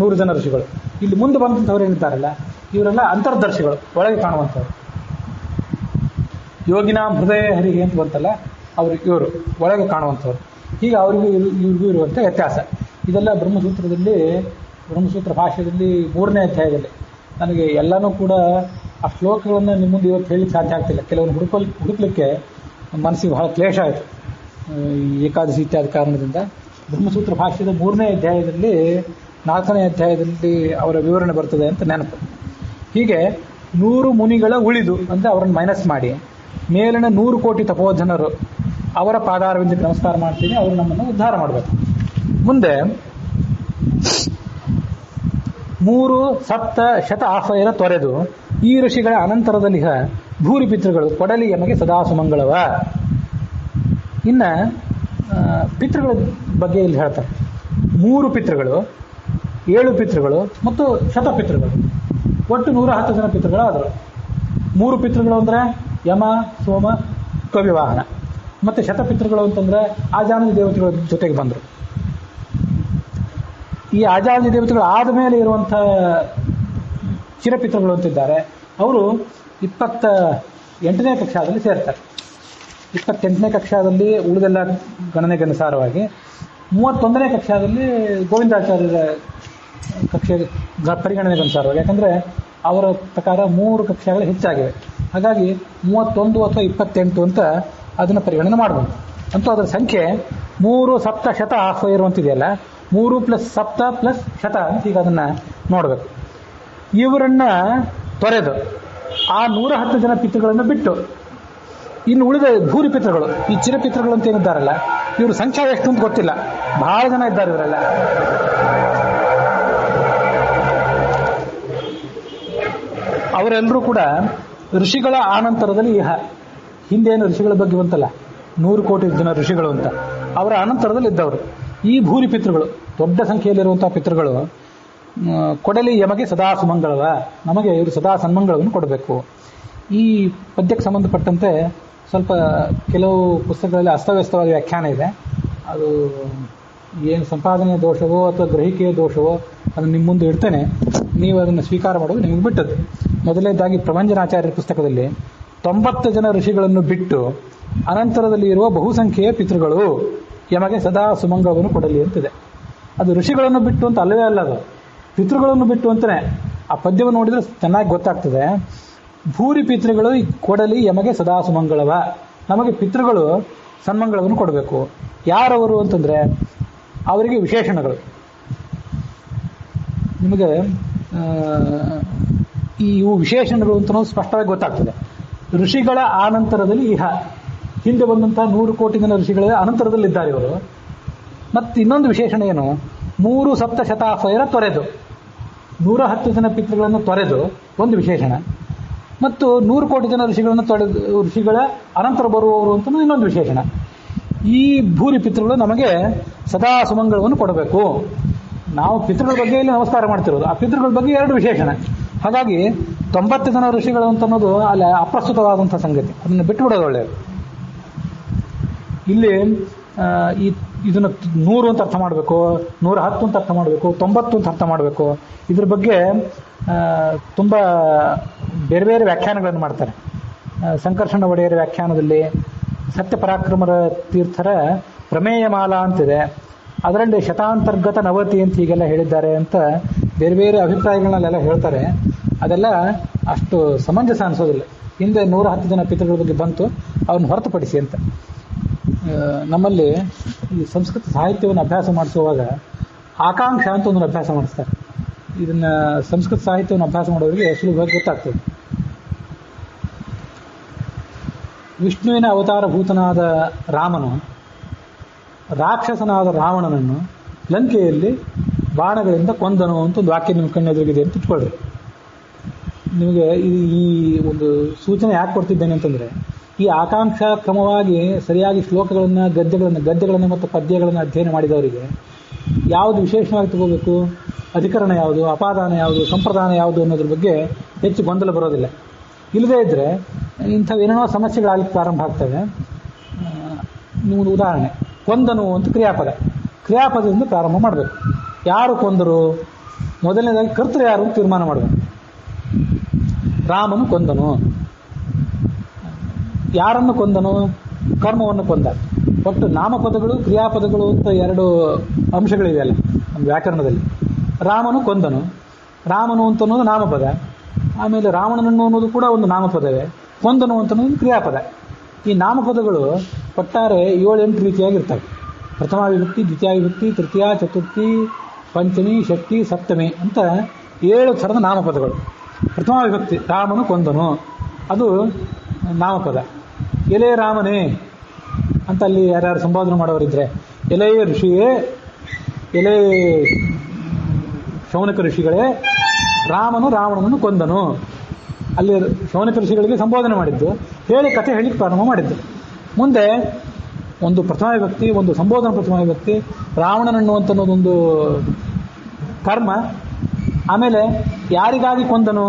100 ಜನ ಋಷಿಗಳು. ಇಲ್ಲಿ ಮುಂದೆ ಬಂದಂಥವ್ರು ಏನಿದ್ದಾರಲ್ಲ ಇವರೆಲ್ಲ ಅಂತರ್ದರ್ಶಿಗಳು, ಒಳಗೆ ಕಾಣುವಂಥವ್ರು. ಯೋಗಿನಾಂ ಹೃದಯ ಹರಿಗೆ ಅಂತ ಬಂತಲ್ಲ ಇವರು ಒಳಗೆ ಕಾಣುವಂಥವ್ರು. ಹೀಗೆ ಅವರಿಗೂ ಇವ್ರಿಗೂ ಇರುವಂಥ ವ್ಯತ್ಯಾಸ. ಇದೆಲ್ಲ ಬ್ರಹ್ಮಸೂತ್ರ ಭಾಷ್ಯದಲ್ಲಿ 3ನೇ ಅಧ್ಯಾಯದಲ್ಲಿ. ನನಗೆ ಎಲ್ಲನೂ ಕೂಡ ಆ ಶ್ಲೋಕಗಳನ್ನು ನಿಮ್ಮ ಮುಂದೆ ಇವತ್ತು ಹೇಳಲಿಕ್ಕೆ ಸಾಧ್ಯ ಆಗ್ತಿಲ್ಲ. ಕೆಲವನ್ನು ಹುಡುಕ್ಲಿಕ್ಕೆ ಮನಸ್ಸಿಗೆ ಬಹಳ ಕ್ಲೇಶ ಆಯಿತು ಏಕಾದಶಿ ಇತ್ಯಾದಿ ಕಾರಣದಿಂದ. ಬ್ರಹ್ಮಸೂತ್ರ ಭಾಷ್ಯದ 3ನೇ ಅಧ್ಯಾಯದಲ್ಲಿ 4ನೇ ಅಧ್ಯಾಯದಲ್ಲಿ ಅವರ ವಿವರಣೆ ಬರ್ತದೆ ಅಂತ ನೆನಪು. ಹೀಗೆ 100 ಮುನಿಗಳ ಉಳಿದು ಅಂದರೆ ಅವರನ್ನು ಮೈನಸ್ ಮಾಡಿ ಮೇಲಿನ 100 ಕೋಟಿ ತಪೋಧನರು ಅವರ ಪಾದಾರವಿಂದಕ್ಕೆ ನಮಸ್ಕಾರ ಮಾಡ್ತೀನಿ, ಅವರು ನಮ್ಮನ್ನು ಉದ್ಧಾರ ಮಾಡಬೇಕು. ಮುಂದೆ 3 ಸಪ್ತ ಶತ ಆಫಯರ ತೊರೆದು ಈ ಋಷಿಗಳ ಅನಂತರದಲ್ಲಿ ಭೂರಿ ಪಿತೃಗಳು ಕೊಡಲಿ ಎಮಗೆ ಸದಾ ಸುಮಂಗಳವ. ಇನ್ನು ಪಿತೃಗಳ ಬಗ್ಗೆ ಇಲ್ಲಿ ಹೇಳ್ತಾರೆ. 3 ಪಿತೃಗಳು, 7 ಪಿತೃಗಳು ಮತ್ತು ಶತಪಿತೃಗಳು, ಒಟ್ಟು 110 ಜನ ಪಿತೃಗಳು ಆದರು. 3 ಪಿತೃಗಳು ಅಂದರೆ ಯಮ, ಸೋಮ, ಕವಿವಾಹನ. ಮತ್ತು ಶತಪಿತೃಗಳು ಅಂತಂದರೆ ಆಜಾನದ ದೇವತೆಗಳ ಜೊತೆಗೆ ಬಂದರು. ಈ ಆಜಾನದ ದೇವತೆಗಳು ಆದ ಮೇಲೆ ಇರುವಂಥ ಚಿರಪಿತೃಗಳು ಅಂತಿದ್ದಾರೆ. ಅವರು 28ನೇ ಕಕ್ಷಾದಲ್ಲಿ ಸೇರ್ತಾರೆ. 28ನೇ ಕಕ್ಷಾದಲ್ಲಿ ಉಳಿದೆಲ್ಲ ಗಣನೆಗನುಸಾರವಾಗಿ, 31ನೇ ಕಕ್ಷಾದಲ್ಲಿ ಗೋವಿಂದಾಚಾರ್ಯರ ಕಕ್ಷೆ ಪರಿಗಣನೆಗನುಸಾರವಾಗಿ. ಯಾಕಂದರೆ ಅವರ ಪ್ರಕಾರ 3 ಕಕ್ಷೆಗಳು ಹೆಚ್ಚಾಗಿವೆ. ಹಾಗಾಗಿ 31 ಅಥವಾ 28 ಅಂತ ಅದನ್ನು ಪರಿಗಣನೆ ಮಾಡಬಹುದು. ಅಂತೂ ಅದರ ಸಂಖ್ಯೆ 3 ಸಪ್ತ ಶತ ಆಫ್ ಇರುವಂತಿದೆಯಲ್ಲ, 3 + ಸಪ್ತ + ಶತ ಅಂತ ಈಗ ಅದನ್ನು ನೋಡಬೇಕು. ಇವರನ್ನ ತೊರೆದು ಆ 110 ಜನ ಪಿತೃಗಳನ್ನು ಬಿಟ್ಟು ಇನ್ನು ಉಳಿದ ಭೂರಿ ಪಿತೃಗಳು, ಈ ಚಿರಪಿತೃಗಳು ಅಂತ ಏನಿದ್ದಾರಲ್ಲ, ಇವರು ಸಂಖ್ಯೆ ಎಷ್ಟು ಅಂತ ಗೊತ್ತಿಲ್ಲ, ಬಹಳ ಜನ ಇದ್ದಾರೆ ಇವರೆಲ್ಲ. ಅವರೆಲ್ಲರೂ ಕೂಡ ಋಷಿಗಳ ಆನಂತರದಲ್ಲಿ ಹಿಂದೇನು ಋಷಿಗಳ ಬಗ್ಗೆ ಬಂತಲ್ಲ 100 ಕೋಟಿ ಜನ ಋಷಿಗಳು ಅಂತ, ಅವರ ಅನಂತರದಲ್ಲಿ ಇದ್ದವರು ಈ ಭೂರಿ ಪಿತೃಗಳು, ದೊಡ್ಡ ಸಂಖ್ಯೆಯಲ್ಲಿರುವಂತಹ ಪಿತೃಗಳು. ಕೊಡಲಿ ಯಮಗೆ ಸದಾ ಸುಮಂಗಳವ, ನಮಗೆ ಇವರು ಸದಾ ಸನ್ಮಂಗಳವನ್ನು ಕೊಡಬೇಕು. ಈ ಪದ್ಯಕ್ಕೆ ಸಂಬಂಧಪಟ್ಟಂತೆ ಸ್ವಲ್ಪ ಕೆಲವು ಪುಸ್ತಕಗಳಲ್ಲಿ ಅಸ್ತವ್ಯಸ್ತವಾದ ವ್ಯಾಖ್ಯಾನ ಇದೆ. ಅದು ಏನು ಸಂಪಾದನೆಯ ದೋಷವೋ ಅಥವಾ ಗ್ರಹಿಕೆಯ ದೋಷವೋ ಅದನ್ನು ನಿಮ್ಮ ಮುಂದೆ ಇಡ್ತೇನೆ, ನೀವು ಅದನ್ನು ಸ್ವೀಕಾರ ಮಾಡೋದು ನಿಮಗೆ ಬಿಟ್ಟದ್ದು. ಮೊದಲನೇದಾಗಿ ಪ್ರಭಂಜನಾಚಾರ್ಯರ ಪುಸ್ತಕದಲ್ಲಿ 90 ಜನ ಋಷಿಗಳನ್ನು ಬಿಟ್ಟು ಅನಂತರದಲ್ಲಿ ಇರುವ ಬಹುಸಂಖ್ಯೆಯ ಪಿತೃಗಳು ಯಮಗೆ ಸದಾ ಸುಮಂಗಳವನ್ನು ಕೊಡಲಿ ಅಂತಿದೆ. ಅದು ಋಷಿಗಳನ್ನು ಬಿಟ್ಟು ಅಂತ ಅಲ್ಲವೇ ಅಲ್ಲ, ಅದು ಪಿತೃಗಳನ್ನು ಬಿಟ್ಟು ಅಂತಲೇ. ಆ ಪದ್ಯವನ್ನು ನೋಡಿದರೆ ಚೆನ್ನಾಗಿ ಗೊತ್ತಾಗ್ತದೆ. ಭೂರಿ ಪಿತೃಗಳು ಕೊಡಲಿ ಯಮಗೆ ಸದಾ ಸುಮಂಗಳವ, ನಮಗೆ ಪಿತೃಗಳು ಸನ್ಮಂಗಳವನ್ನು ಕೊಡಬೇಕು. ಯಾರವರು ಅಂತಂದರೆ ಅವರಿಗೆ ವಿಶೇಷಣಗಳು. ನಿಮಗೆ ಇವು ವಿಶೇಷಣಗಳು ಅಂತ ಸ್ಪಷ್ಟವಾಗಿ ಗೊತ್ತಾಗ್ತದೆ. ಋಷಿಗಳ ಆನಂತರದಲ್ಲಿ ಹಿಂದೆ ಬಂದಂತಹ 100 ಕೋಟಿ ಜನ ಋಷಿಗಳ ಅನಂತರದಲ್ಲಿದ್ದಾರೆ ಇವರು. ಮತ್ತು ಇನ್ನೊಂದು ವಿಶೇಷಣ ಏನು, 3 ಸಪ್ತ ಶತಾಫಯರ ತೊರೆದು 110 ಜನ ಪಿತೃಗಳನ್ನು ತೊರೆದು ಒಂದು ವಿಶೇಷಣ, ಮತ್ತು 100 ಕೋಟಿ ಜನ ಋಷಿಗಳನ್ನು ತೊಡೆದು ಋಷಿಗಳ ಅನಂತರ ಬರುವವರು ಅಂತ ಇನ್ನೊಂದು ವಿಶೇಷಣ. ಈ ಭೂರಿ ಪಿತೃಗಳು ನಮಗೆ ಸದಾ ಸುಮಂಗಳವನ್ನು ಕೊಡಬೇಕು. ನಾವು ಪಿತೃಗಳ ಬಗ್ಗೆ ಇಲ್ಲಿ ನಮಸ್ಕಾರ ಮಾಡ್ತಿರೋದು, ಆ ಪಿತೃಗಳ ಬಗ್ಗೆ 2 ವಿಶೇಷಣ. ಹಾಗಾಗಿ 90 ಜನ ಋಷಿಗಳು ಅಂತ ಅನ್ನೋದು ಅಲ್ಲಿ ಅಪ್ರಸ್ತುತವಾದಂಥ ಸಂಗತಿ, ಅದನ್ನು ಬಿಟ್ಟುಬಿಡೋದು ಒಳ್ಳೆಯದು. ಇಲ್ಲಿ ಇದನ್ನು 100 ಅಂತ ಅರ್ಥ ಮಾಡಬೇಕು, 110 ಅಂತ ಅರ್ಥ ಮಾಡಬೇಕು, 90 ಅಂತ ಅರ್ಥ ಮಾಡಬೇಕು. ಇದ್ರ ಬಗ್ಗೆ ತುಂಬ ಬೇರೆ ಬೇರೆ ವ್ಯಾಖ್ಯಾನಗಳನ್ನು ಮಾಡ್ತಾರೆ. ಸಂಕರ್ಷಣ ಒಡೆಯರ ವ್ಯಾಖ್ಯಾನದಲ್ಲಿ ಸತ್ಯಪರಾಕ್ರಮರ ತೀರ್ಥರ ಪ್ರಮೇಯ ಮಾಲಾ ಅಂತಿದೆ, ಅದರಲ್ಲಿ ಶತಾಂತರ್ಗತ ನವತಿ ಅಂತ ಹೀಗೆಲ್ಲ ಹೇಳಿದ್ದಾರೆ ಅಂತ ಬೇರೆ ಬೇರೆ ಅಭಿಪ್ರಾಯಗಳನ್ನೆಲ್ಲ ಹೇಳ್ತಾರೆ. ಅದೆಲ್ಲ ಅಷ್ಟು ಸಮಂಜಸ ಅನಿಸೋದಿಲ್ಲ. ಹಿಂದೆ 110 ಜನ ಪಿತೃಗಳ ಬಗ್ಗೆ ಬಂತು, ಅವ್ರನ್ನ ಹೊರತುಪಡಿಸಿ ಅಂತ. ನಮ್ಮಲ್ಲಿ ಈ ಸಂಸ್ಕೃತ ಸಾಹಿತ್ಯವನ್ನು ಅಭ್ಯಾಸ ಮಾಡಿಸುವಾಗ ಆಕಾಂಕ್ಷ ಅಂತ ಒಂದು ಅಭ್ಯಾಸ ಮಾಡಿಸ್ತಾರೆ. ಇದನ್ನ ಸಂಸ್ಕೃತ ಸಾಹಿತ್ಯವನ್ನು ಅಭ್ಯಾಸ ಮಾಡೋರಿಗೆ ಸುಲಭವಾಗಿ ಗೊತ್ತಾಗ್ತದೆ. ವಿಷ್ಣುವಿನ ಅವತಾರಭೂತನಾದ ರಾಮನು ರಾಕ್ಷಸನಾದ ರಾವಣನನ್ನು ಲಂಕೆಯಲ್ಲಿ ಬಾಣಗಳಿಂದ ಕೊಂದನು ಅಂತ ಒಂದು ವಾಕ್ಯ ನಿಮ್ಮ ಕಣ್ಣೆದುರಿಗಿದೆ ಅಂತ ಇಟ್ಕೊಳ್ರಿ. ನಿಮಗೆ ಈ ಒಂದು ಸೂಚನೆ ಯಾಕೆ ಕೊಡ್ತಿದ್ದೇನೆ ಅಂತಂದರೆ, ಈ ಆಕಾಂಕ್ಷಾ ಕ್ರಮವಾಗಿ ಸರಿಯಾಗಿ ಶ್ಲೋಕಗಳನ್ನು ಗದ್ಯಗಳನ್ನು ಮತ್ತು ಪದ್ಯಗಳನ್ನು ಅಧ್ಯಯನ ಮಾಡಿದವರಿಗೆ ಯಾವುದು ವಿಶೇಷವಾಗಿ ತಗೋಬೇಕು, ಅಧಿಕರಣ ಯಾವುದು, ಅಪಾದಾನ ಯಾವುದು, ಸಂಪ್ರದಾನ ಯಾವುದು ಅನ್ನೋದ್ರ ಬಗ್ಗೆ ಹೆಚ್ಚು ಗೊಂದಲ ಬರೋದಿಲ್ಲ. ಇಲ್ಲದೇ ಇದ್ದರೆ ಇಂಥವೇನೇನೋ ಸಮಸ್ಯೆಗಳಾಗಲಿಕ್ಕೆ ಪ್ರಾರಂಭ ಆಗ್ತವೆ. ನಿಮ್ಮದು ಉದಾಹರಣೆ, ಕೊಂದನು ಅಂತ ಕ್ರಿಯಾಪದದಿಂದ ಪ್ರಾರಂಭ ಮಾಡಬೇಕು. ಯಾರು ಕೊಂದರು, ಮೊದಲನೇದಾಗಿ ಕರ್ತೃ ಯಾರು ಅಂತ ತೀರ್ಮಾನ ಮಾಡಬೇಕು. ರಾಮನು ಕೊಂದನು. ಯಾರನ್ನು ಕೊಂದನು? ಕರ್ಮವನ್ನು ಕೊಂದ. ಒಟ್ಟು ನಾಮಪದಗಳು ಕ್ರಿಯಾಪದಗಳು ಅಂತ 2 ಅಂಶಗಳಿವೆಯಲ್ಲ ನಮ್ಮ ವ್ಯಾಕರಣದಲ್ಲಿ. ರಾಮನು ಕೊಂದನು, ರಾಮನು ಅಂತ ಅನ್ನೋದು ನಾಮಪದ. ಆಮೇಲೆ ರಾವಣನನ್ನು ಅನ್ನೋದು ಕೂಡ ಒಂದು ನಾಮಪದವೇ. ಕೊಂದನು ಅಂತ ಅನ್ನೋದು ಕ್ರಿಯಾಪದ. ಈ ನಾಮಪದಗಳು ಒಟ್ಟಾರೆ 7-8 ರೀತಿಯಾಗಿರ್ತವೆ. ಪ್ರಥಮ ವಿಭಕ್ತಿ, ದ್ವಿತೀಯ ವಿಭಕ್ತಿ, ತೃತೀಯ, ಚತುರ್ಥಿ, ಪಂಚಮಿ, ಷಷ್ಠಿ, ಸಪ್ತಮಿ ಅಂತ 7 ಥರದ ನಾಮಪದಗಳು. ಪ್ರಥಮ ವಿಭಕ್ತಿ ರಾಮನು ಕೊಂದನು, ಅದು ನಾಮಪದ. ಎಲೆ ರಾಮನೇ ಅಂತ ಅಲ್ಲಿ ಯಾರ್ಯಾರು ಸಂಬೋಧನೆ ಮಾಡೋರಿದ್ರೆ, ಎಲೆ ಋಷಿಯೇ, ಎಲೆ ಶೌನಕ ಋಷಿಗಳೇ, ರಾಮನು ರಾವಣನನ್ನು ಕೊಂದನು. ಅಲ್ಲಿ ಶೌನಕ ಋಷಿಗಳಿಗೆ ಸಂಬೋಧನೆ ಮಾಡಿದ್ದು, ಹೇಳಿ ಕಥೆ ಹೇಳಿಕ್ಕೆ ಪ್ರಾರಂಭ ಮಾಡಿದ್ದು. ಮುಂದೆ ಒಂದು ಪ್ರಥಮ ವಿಭಕ್ತಿ, ಒಂದು ಸಂಬೋಧನ ಪ್ರಥಮ ವಿಭಕ್ತಿ, ರಾವಣನನ್ನುವಂತ ಅನ್ನೋದೊಂದು ಕರ್ಮ. ಆಮೇಲೆ ಯಾರಿಗಾಗಿ ಕೊಂದನು,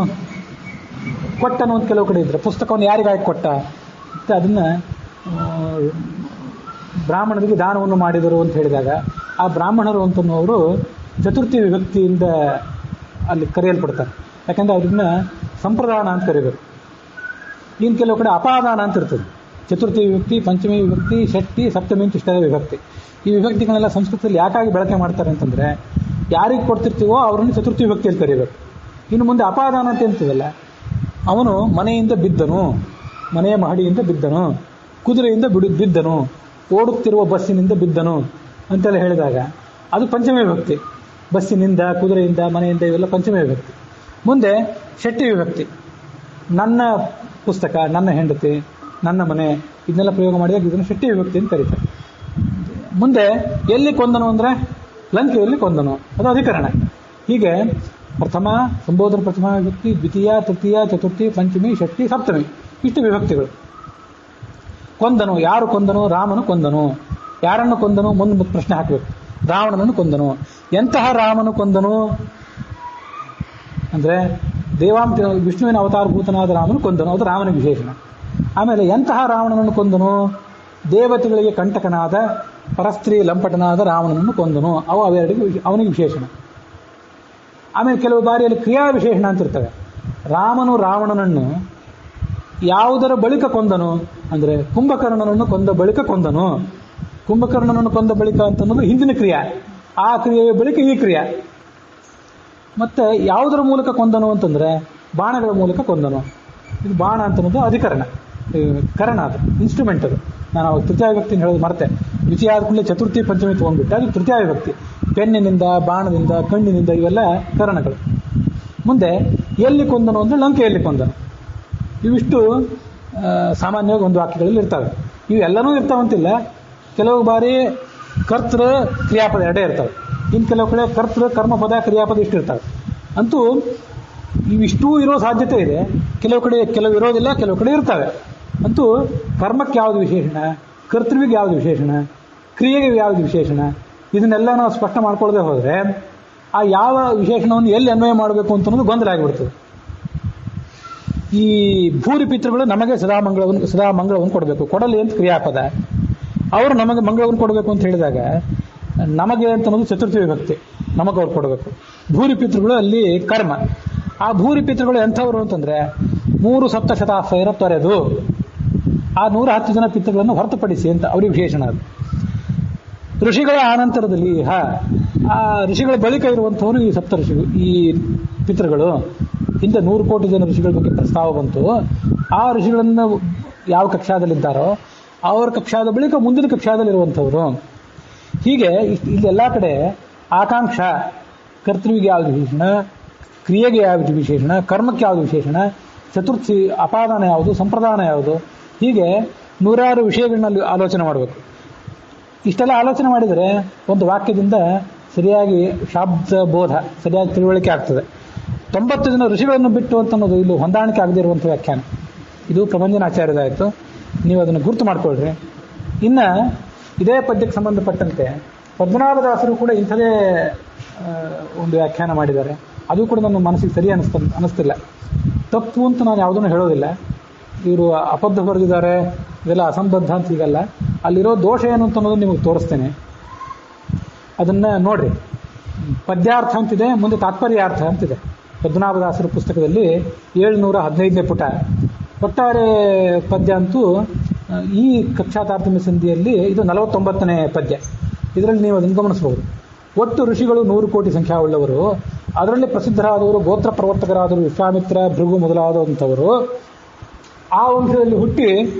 ಕೊಟ್ಟನು ಅಂತ ಕೆಲವು ಕಡೆ ಇದ್ರೆ, ಪುಸ್ತಕವನ್ನು ಯಾರಿಗಾಗಿ ಕೊಟ್ಟ ಮತ್ತು ಅದನ್ನು ಬ್ರಾಹ್ಮಣರಿಗೆ ದಾನವನ್ನು ಮಾಡಿದರು ಅಂತ ಹೇಳಿದಾಗ ಆ ಬ್ರಾಹ್ಮಣರು ಅಂತನವರು ಚತುರ್ಥಿ ವಿಭಕ್ತಿಯಿಂದ ಅಲ್ಲಿ ಕರೆಯಲ್ಪಡ್ತಾರೆ. ಯಾಕಂದರೆ ಅದನ್ನ ಸಂಪ್ರದಾನ ಅಂತ ಕರೀಬೇಕು. ಇನ್ನು ಕೆಲವು ಕಡೆ ಅಪಾದಾನ ಅಂತ ಇರ್ತದೆ. ಚತುರ್ಥಿ ವಿಭಕ್ತಿ, ಪಂಚಮಿ ವಿಭಕ್ತಿ, ಷಷ್ಠಿ, ಸಪ್ತಮಿ ಅಂತ ಇಷ್ಟೇ ವಿಭಕ್ತಿ. ಈ ವಿಭಕ್ತಿಗಳೆಲ್ಲ ಸಂಸ್ಕೃತದಲ್ಲಿ ಯಾಕಾಗಿ ಬಳಕೆ ಮಾಡ್ತಾರೆ ಅಂತಂದರೆ, ಯಾರಿಗೆ ಕೊಡ್ತಿರ್ತೀವೋ ಅವರನ್ನು ಚತುರ್ಥಿ ವಿಭಕ್ತಿಯಲ್ಲಿ ಕರೀಬೇಕು. ಇನ್ನು ಮುಂದೆ ಅಪಾದಾನ ಅಂತ ಇರ್ತದಲ್ಲ, ಅವನು ಮನೆಯಿಂದ ಬಿದ್ದನು, ಮನೆಯ ಮಹಡಿಯಿಂದ ಬಿದ್ದನು, ಕುದುರೆಯಿಂದ ಬಿದ್ದನು, ಓಡುತ್ತಿರುವ ಬಸ್ಸಿನಿಂದ ಬಿದ್ದನು ಅಂತೆಲ್ಲ ಹೇಳಿದಾಗ ಅದು ಪಂಚಮಿ ವಿಭಕ್ತಿ. ಬಸ್ಸಿನಿಂದ, ಕುದುರೆಯಿಂದ, ಮನೆಯಿಂದ ಇವೆಲ್ಲ ಪಂಚಮಿ ವಿಭಕ್ತಿ. ಮುಂದೆ ಷಷ್ಠಿ ವಿಭಕ್ತಿ, ನನ್ನ ಪುಸ್ತಕ, ನನ್ನ ಹೆಂಡತಿ, ನನ್ನ ಮನೆ, ಇದನ್ನೆಲ್ಲ ಪ್ರಯೋಗ ಮಾಡಿದಾಗ ಇದನ್ನು ಷಷ್ಠಿ ವಿಭಕ್ತಿ ಅಂತ ಕರೀತಾರೆ. ಮುಂದೆ ಎಲ್ಲಿ ಕೊಂದನು ಅಂದರೆ ಲಂಕೆಯಲ್ಲಿ ಕೊಂದನು, ಅದು ಅಧಿಕರಣ. ಹೀಗೆ ಪ್ರಥಮ ಸಂಬೋಧನ ಪ್ರಥಮ ವಿಭಕ್ತಿ, ದ್ವಿತೀಯ, ತೃತೀಯ, ಚತುರ್ಥಿ, ಪಂಚಮಿ, ಷಷ್ಠಿ, ಸಪ್ತಮಿ, ಇಷ್ಟು ವಿಭಕ್ತಿಗಳು. ಕೊಂದನು, ಯಾರು ಕೊಂದನು? ರಾಮನು ಕೊಂದನು. ಯಾರನ್ನು ಕೊಂದನು? ಮುಂದೆ ಪ್ರಶ್ನೆ ಹಾಕಬೇಕು. ರಾವಣನನ್ನು ಕೊಂದನು. ಎಂತಹ ರಾಮನು ಕೊಂದನು ಅಂದರೆ ವಿಷ್ಣುವಿನ ಅವತಾರಭೂತನಾದ ರಾಮನು ಕೊಂದನು, ಅದು ರಾಮನ ವಿಶೇಷಣ. ಆಮೇಲೆ ಎಂತಹ ರಾವಣನನ್ನು ಕೊಂದನು? ದೇವತೆಗಳಿಗೆ ಕಂಟಕನಾದ ಪರಸ್ತ್ರೀ ಲಂಪಟನಾದ ರಾವಣನನ್ನು ಕೊಂದನು, ಅವೆರಡಿಗೂ ಅವನಿಗೆ ವಿಶೇಷಣ. ಆಮೇಲೆ ಕೆಲವು ಬಾರಿಯಲ್ಲಿ ಕ್ರಿಯಾ ವಿಶೇಷಣ ಅಂತ ಇರ್ತವೆ. ರಾಮನು ರಾವಣನನ್ನು ಯಾವುದರ ಬಳಿಕ ಕೊಂದನು ಅಂದರೆ ಕುಂಭಕರ್ಣನನ್ನು ಕೊಂದ ಬಳಿಕ ಕೊಂದನು. ಕುಂಭಕರ್ಣನನ್ನು ಕೊಂದ ಬಳಿಕ ಅಂತನ್ನೋದು ಹಿಂದಿನ ಕ್ರಿಯೆ, ಆ ಕ್ರಿಯೆಯ ಬಳಿಕ ಈ ಕ್ರಿಯೆ. ಮತ್ತೆ ಯಾವುದರ ಮೂಲಕ ಕೊಂದನು ಅಂತಂದರೆ ಬಾಣಗಳ ಮೂಲಕ ಕೊಂದನು. ಇದು ಬಾಣ ಅಂತನ್ನೋದು ಅಧಿಕರಣ, ಕರಣ, ಅದು ಇನ್ಸ್ಟ್ರೂಮೆಂಟ್. ಅದು ನಾನು ಅವಾಗ ತೃತೀಯ ವಿಭಕ್ತಿ ಹೇಳೋದು ಮರೆತೆ. ದ್ವಿತೀಯ ಆದ ಕೂಡಲೇ ಚತುರ್ಥಿ ಪಂಚಮಿ ತೊಗೊಂಡ್ಬಿಟ್ಟೆ, ಅದು ತೃತೀಯ ವಿಭಕ್ತಿ. ಪೆನ್ನಿನಿಂದ, ಬಾಣದಿಂದ, ಕಣ್ಣಿನಿಂದ ಇವೆಲ್ಲ ಕರಣಗಳು. ಮುಂದೆ ಎಲ್ಲಿ ಕೊಂದನು ಅಂದರೆ ಲಂಕೆಯಲ್ಲಿ ಕೊಂದನು. ಇವಿಷ್ಟು ಸಾಮಾನ್ಯವಾಗಿ ಒಂದು ವಾಕ್ಯಗಳಲ್ಲಿ ಇರ್ತವೆ. ಇವೆಲ್ಲನೂ ಇರ್ತಾವಂತಿಲ್ಲ. ಕೆಲವು ಬಾರಿ ಕರ್ತೃ ಕ್ರಿಯಾಪದ ಎರಡೇ ಇರ್ತವೆ. ಇನ್ನು ಕೆಲವು ಕಡೆ ಕರ್ತೃ ಕರ್ಮಪದ ಕ್ರಿಯಾಪದ ಇಷ್ಟು ಇರ್ತವೆ. ಅಂತೂ ಇವಿಷ್ಟೂ ಇರೋ ಸಾಧ್ಯತೆ ಇದೆ. ಕೆಲವು ಇರೋದಿಲ್ಲ, ಕೆಲವು ಕಡೆ ಇರ್ತವೆ. ಅಂತೂ ಕರ್ಮಕ್ಕೆ ಯಾವುದು ವಿಶೇಷಣ, ಕರ್ತೃವಿಗೆ ಯಾವುದು ವಿಶೇಷಣ, ಕ್ರಿಯೆಗೆ ಯಾವುದು ವಿಶೇಷಣ, ಇದನ್ನೆಲ್ಲ ನಾವು ಸ್ಪಷ್ಟ ಮಾಡ್ಕೊಳ್ಳದೆ ಹೋದರೆ ಆ ಯಾವ ವಿಶೇಷಣವನ್ನು ಎಲ್ಲಿ ಅನ್ವಯ ಮಾಡಬೇಕು ಅಂತ ಅನ್ನೋದು ಗೊಂದಲ ಆಗಿಬಿಡ್ತದೆ. ಈ ಭೂರಿ ಪಿತೃಗಳು ನಮಗೆ ಸದಾ ಮಂಗಳವನ್ನು ಕೊಡಬೇಕು, ಕೊಡಲಿ ಅಂತ ಕ್ರಿಯಾಪದ. ಅವರು ನಮಗೆ ಮಂಗಳವನ್ನು ಕೊಡಬೇಕು ಅಂತ ಹೇಳಿದಾಗ ನಮಗೆ ಅಂತ ಅನ್ನೋದು ಚತುರ್ಥಿ ವಿಭಕ್ತಿ, ನಮಗೆ ಅವ್ರು ಕೊಡಬೇಕು. ಭೂರಿ ಪಿತೃಗಳು ಅಲ್ಲಿ ಕರ್ಮ. ಆ ಭೂರಿ ಪಿತೃಗಳು ಎಂಥವ್ರು ಅಂತಂದ್ರೆ 3 ಸಪ್ತಶತಾಶ್ವಯರ ತೊರೆದು ಆ 110 ಜನ ಪಿತೃಗಳನ್ನು ಹೊರತುಪಡಿಸಿ ಅಂತ ಅವ್ರಿಗೆ ವಿಶೇಷಣ. ಅದು ಋಷಿಗಳ ಆನಂತರದಲ್ಲಿ ಆ ಋಷಿಗಳ ಬಳಿಕ ಇರುವಂಥವರು ಈ ಸಪ್ತ ಋಷಿಗಳು, ಈ ಪಿತೃಗಳು. ಹಿಂದೆ 100 ಕೋಟಿ ಜನ ಋಷಿಗಳ ಬಗ್ಗೆ ಪ್ರಸ್ತಾವ ಬಂತು. ಆ ಋಷಿಗಳನ್ನು ಯಾವ ಕಕ್ಷಾದಲ್ಲಿದ್ದಾರೋ ಅವರ ಕಕ್ಷಾದ ಬಳಿಕ ಮುಂದಿನ ಕಕ್ಷಾದಲ್ಲಿರುವಂಥವ್ರು. ಹೀಗೆ ಇಲ್ಲೆಲ್ಲ ಕಡೆ ಆಕಾಂಕ್ಷ, ಕರ್ತೃವಿಗೆ ಯಾವುದು ವಿಶೇಷಣ, ಕ್ರಿಯೆಗೆ ಯಾವುದು ವಿಶೇಷಣ, ಕರ್ಮಕ್ಕೆ ಯಾವುದು ವಿಶೇಷಣ, ಚತುರ್ಥಿ ಅಪಾದಾನ ಯಾವುದು, ಸಂಪ್ರದಾನ ಯಾವುದು, ಹೀಗೆ 106 ವಿಷಯಗಳನ್ನ ಆಲೋಚನೆ ಮಾಡಬೇಕು. ಇಷ್ಟೆಲ್ಲ ಆಲೋಚನೆ ಮಾಡಿದರೆ ಒಂದು ವಾಕ್ಯದಿಂದ ಸರಿಯಾಗಿ ಶಾಬ್ದ ಬೋಧ, ಸರಿಯಾಗಿ ತಿಳುವಳಿಕೆ ಆಗ್ತದೆ. 90 ಜನ ಋಷಿಗಳನ್ನು ಬಿಟ್ಟು ಅಂತ ಅನ್ನೋದು ಇಲ್ಲಿ ಹೊಂದಾಣಿಕೆ ಆಗದೇ ಇರುವಂಥ ವ್ಯಾಖ್ಯಾನ. ಇದು ಪ್ರಬಂಧನಾಚಾರ್ಯದಾಯಿತು. ನೀವು ಅದನ್ನು ಗುರುತು ಮಾಡ್ಕೊಳ್ರಿ. ಇನ್ನು ಇದೇ ಪದ್ಯಕ್ಕೆ ಸಂಬಂಧಪಟ್ಟಂತೆ ಪದ್ಮನಾಭದಾಸರು ಕೂಡ ಇಂಥದೇ ಒಂದು ವ್ಯಾಖ್ಯಾನ ಮಾಡಿದ್ದಾರೆ. ಅದು ಕೂಡ ನನ್ನ ಮನಸ್ಸಿಗೆ ಸರಿ ಅನ್ನಿಸ್ತಿಲ್ಲ. ತಪ್ಪು ಅಂತ ನಾನು ಯಾವುದನ್ನು ಹೇಳೋದಿಲ್ಲ. ಇವರು ಅಬದ್ಧ ಬರೆದಿದ್ದಾರೆ, ಇದೆಲ್ಲ ಅಸಂಬದ್ಧ ಅಂತ ಈಗಲ್ಲ. ಅಲ್ಲಿರೋ ದೋಷ ಏನು ಅಂತ ಅನ್ನೋದು ನಿಮಗೆ ತೋರಿಸ್ತೇನೆ, ಅದನ್ನು ನೋಡ್ರಿ. ಪದ್ಯಾರ್ಥ ಅಂತಿದೆ, ಮುಂದೆ ತಾತ್ಪರ್ಯಾರ್ಥ ಅಂತಿದೆ. ಪದ್ಮನಾಭದಾಸರ ಪುಸ್ತಕದಲ್ಲಿ 715ನೇ ಪುಟ. ಒಟ್ಟಾರೆ ಪದ್ಯ ಅಂತೂ ಈ ಕಕ್ಷಾ ತಾರತಮ್ಯ ಸಂಧಿಯಲ್ಲಿ ಇದು 49ನೇ ಪದ್ಯ. ಇದರಲ್ಲಿ ನೀವು ಅದನ್ನು ಗಮನಿಸಬಹುದು. ಒಟ್ಟು ಋಷಿಗಳು 100 ಕೋಟಿ ಸಂಖ್ಯಾವುಳ್ಳವರು. ಅದರಲ್ಲಿ ಪ್ರಸಿದ್ಧರಾದವರು, ಗೋತ್ರ ಪ್ರವರ್ತಕರಾದರು ವಿಶ್ವಾಮಿತ್ರ, ಭೃಗು ಮೊದಲಾದಂಥವರು. ಆ ವಂಶದಲ್ಲಿ ಹುಟ್ಟಿ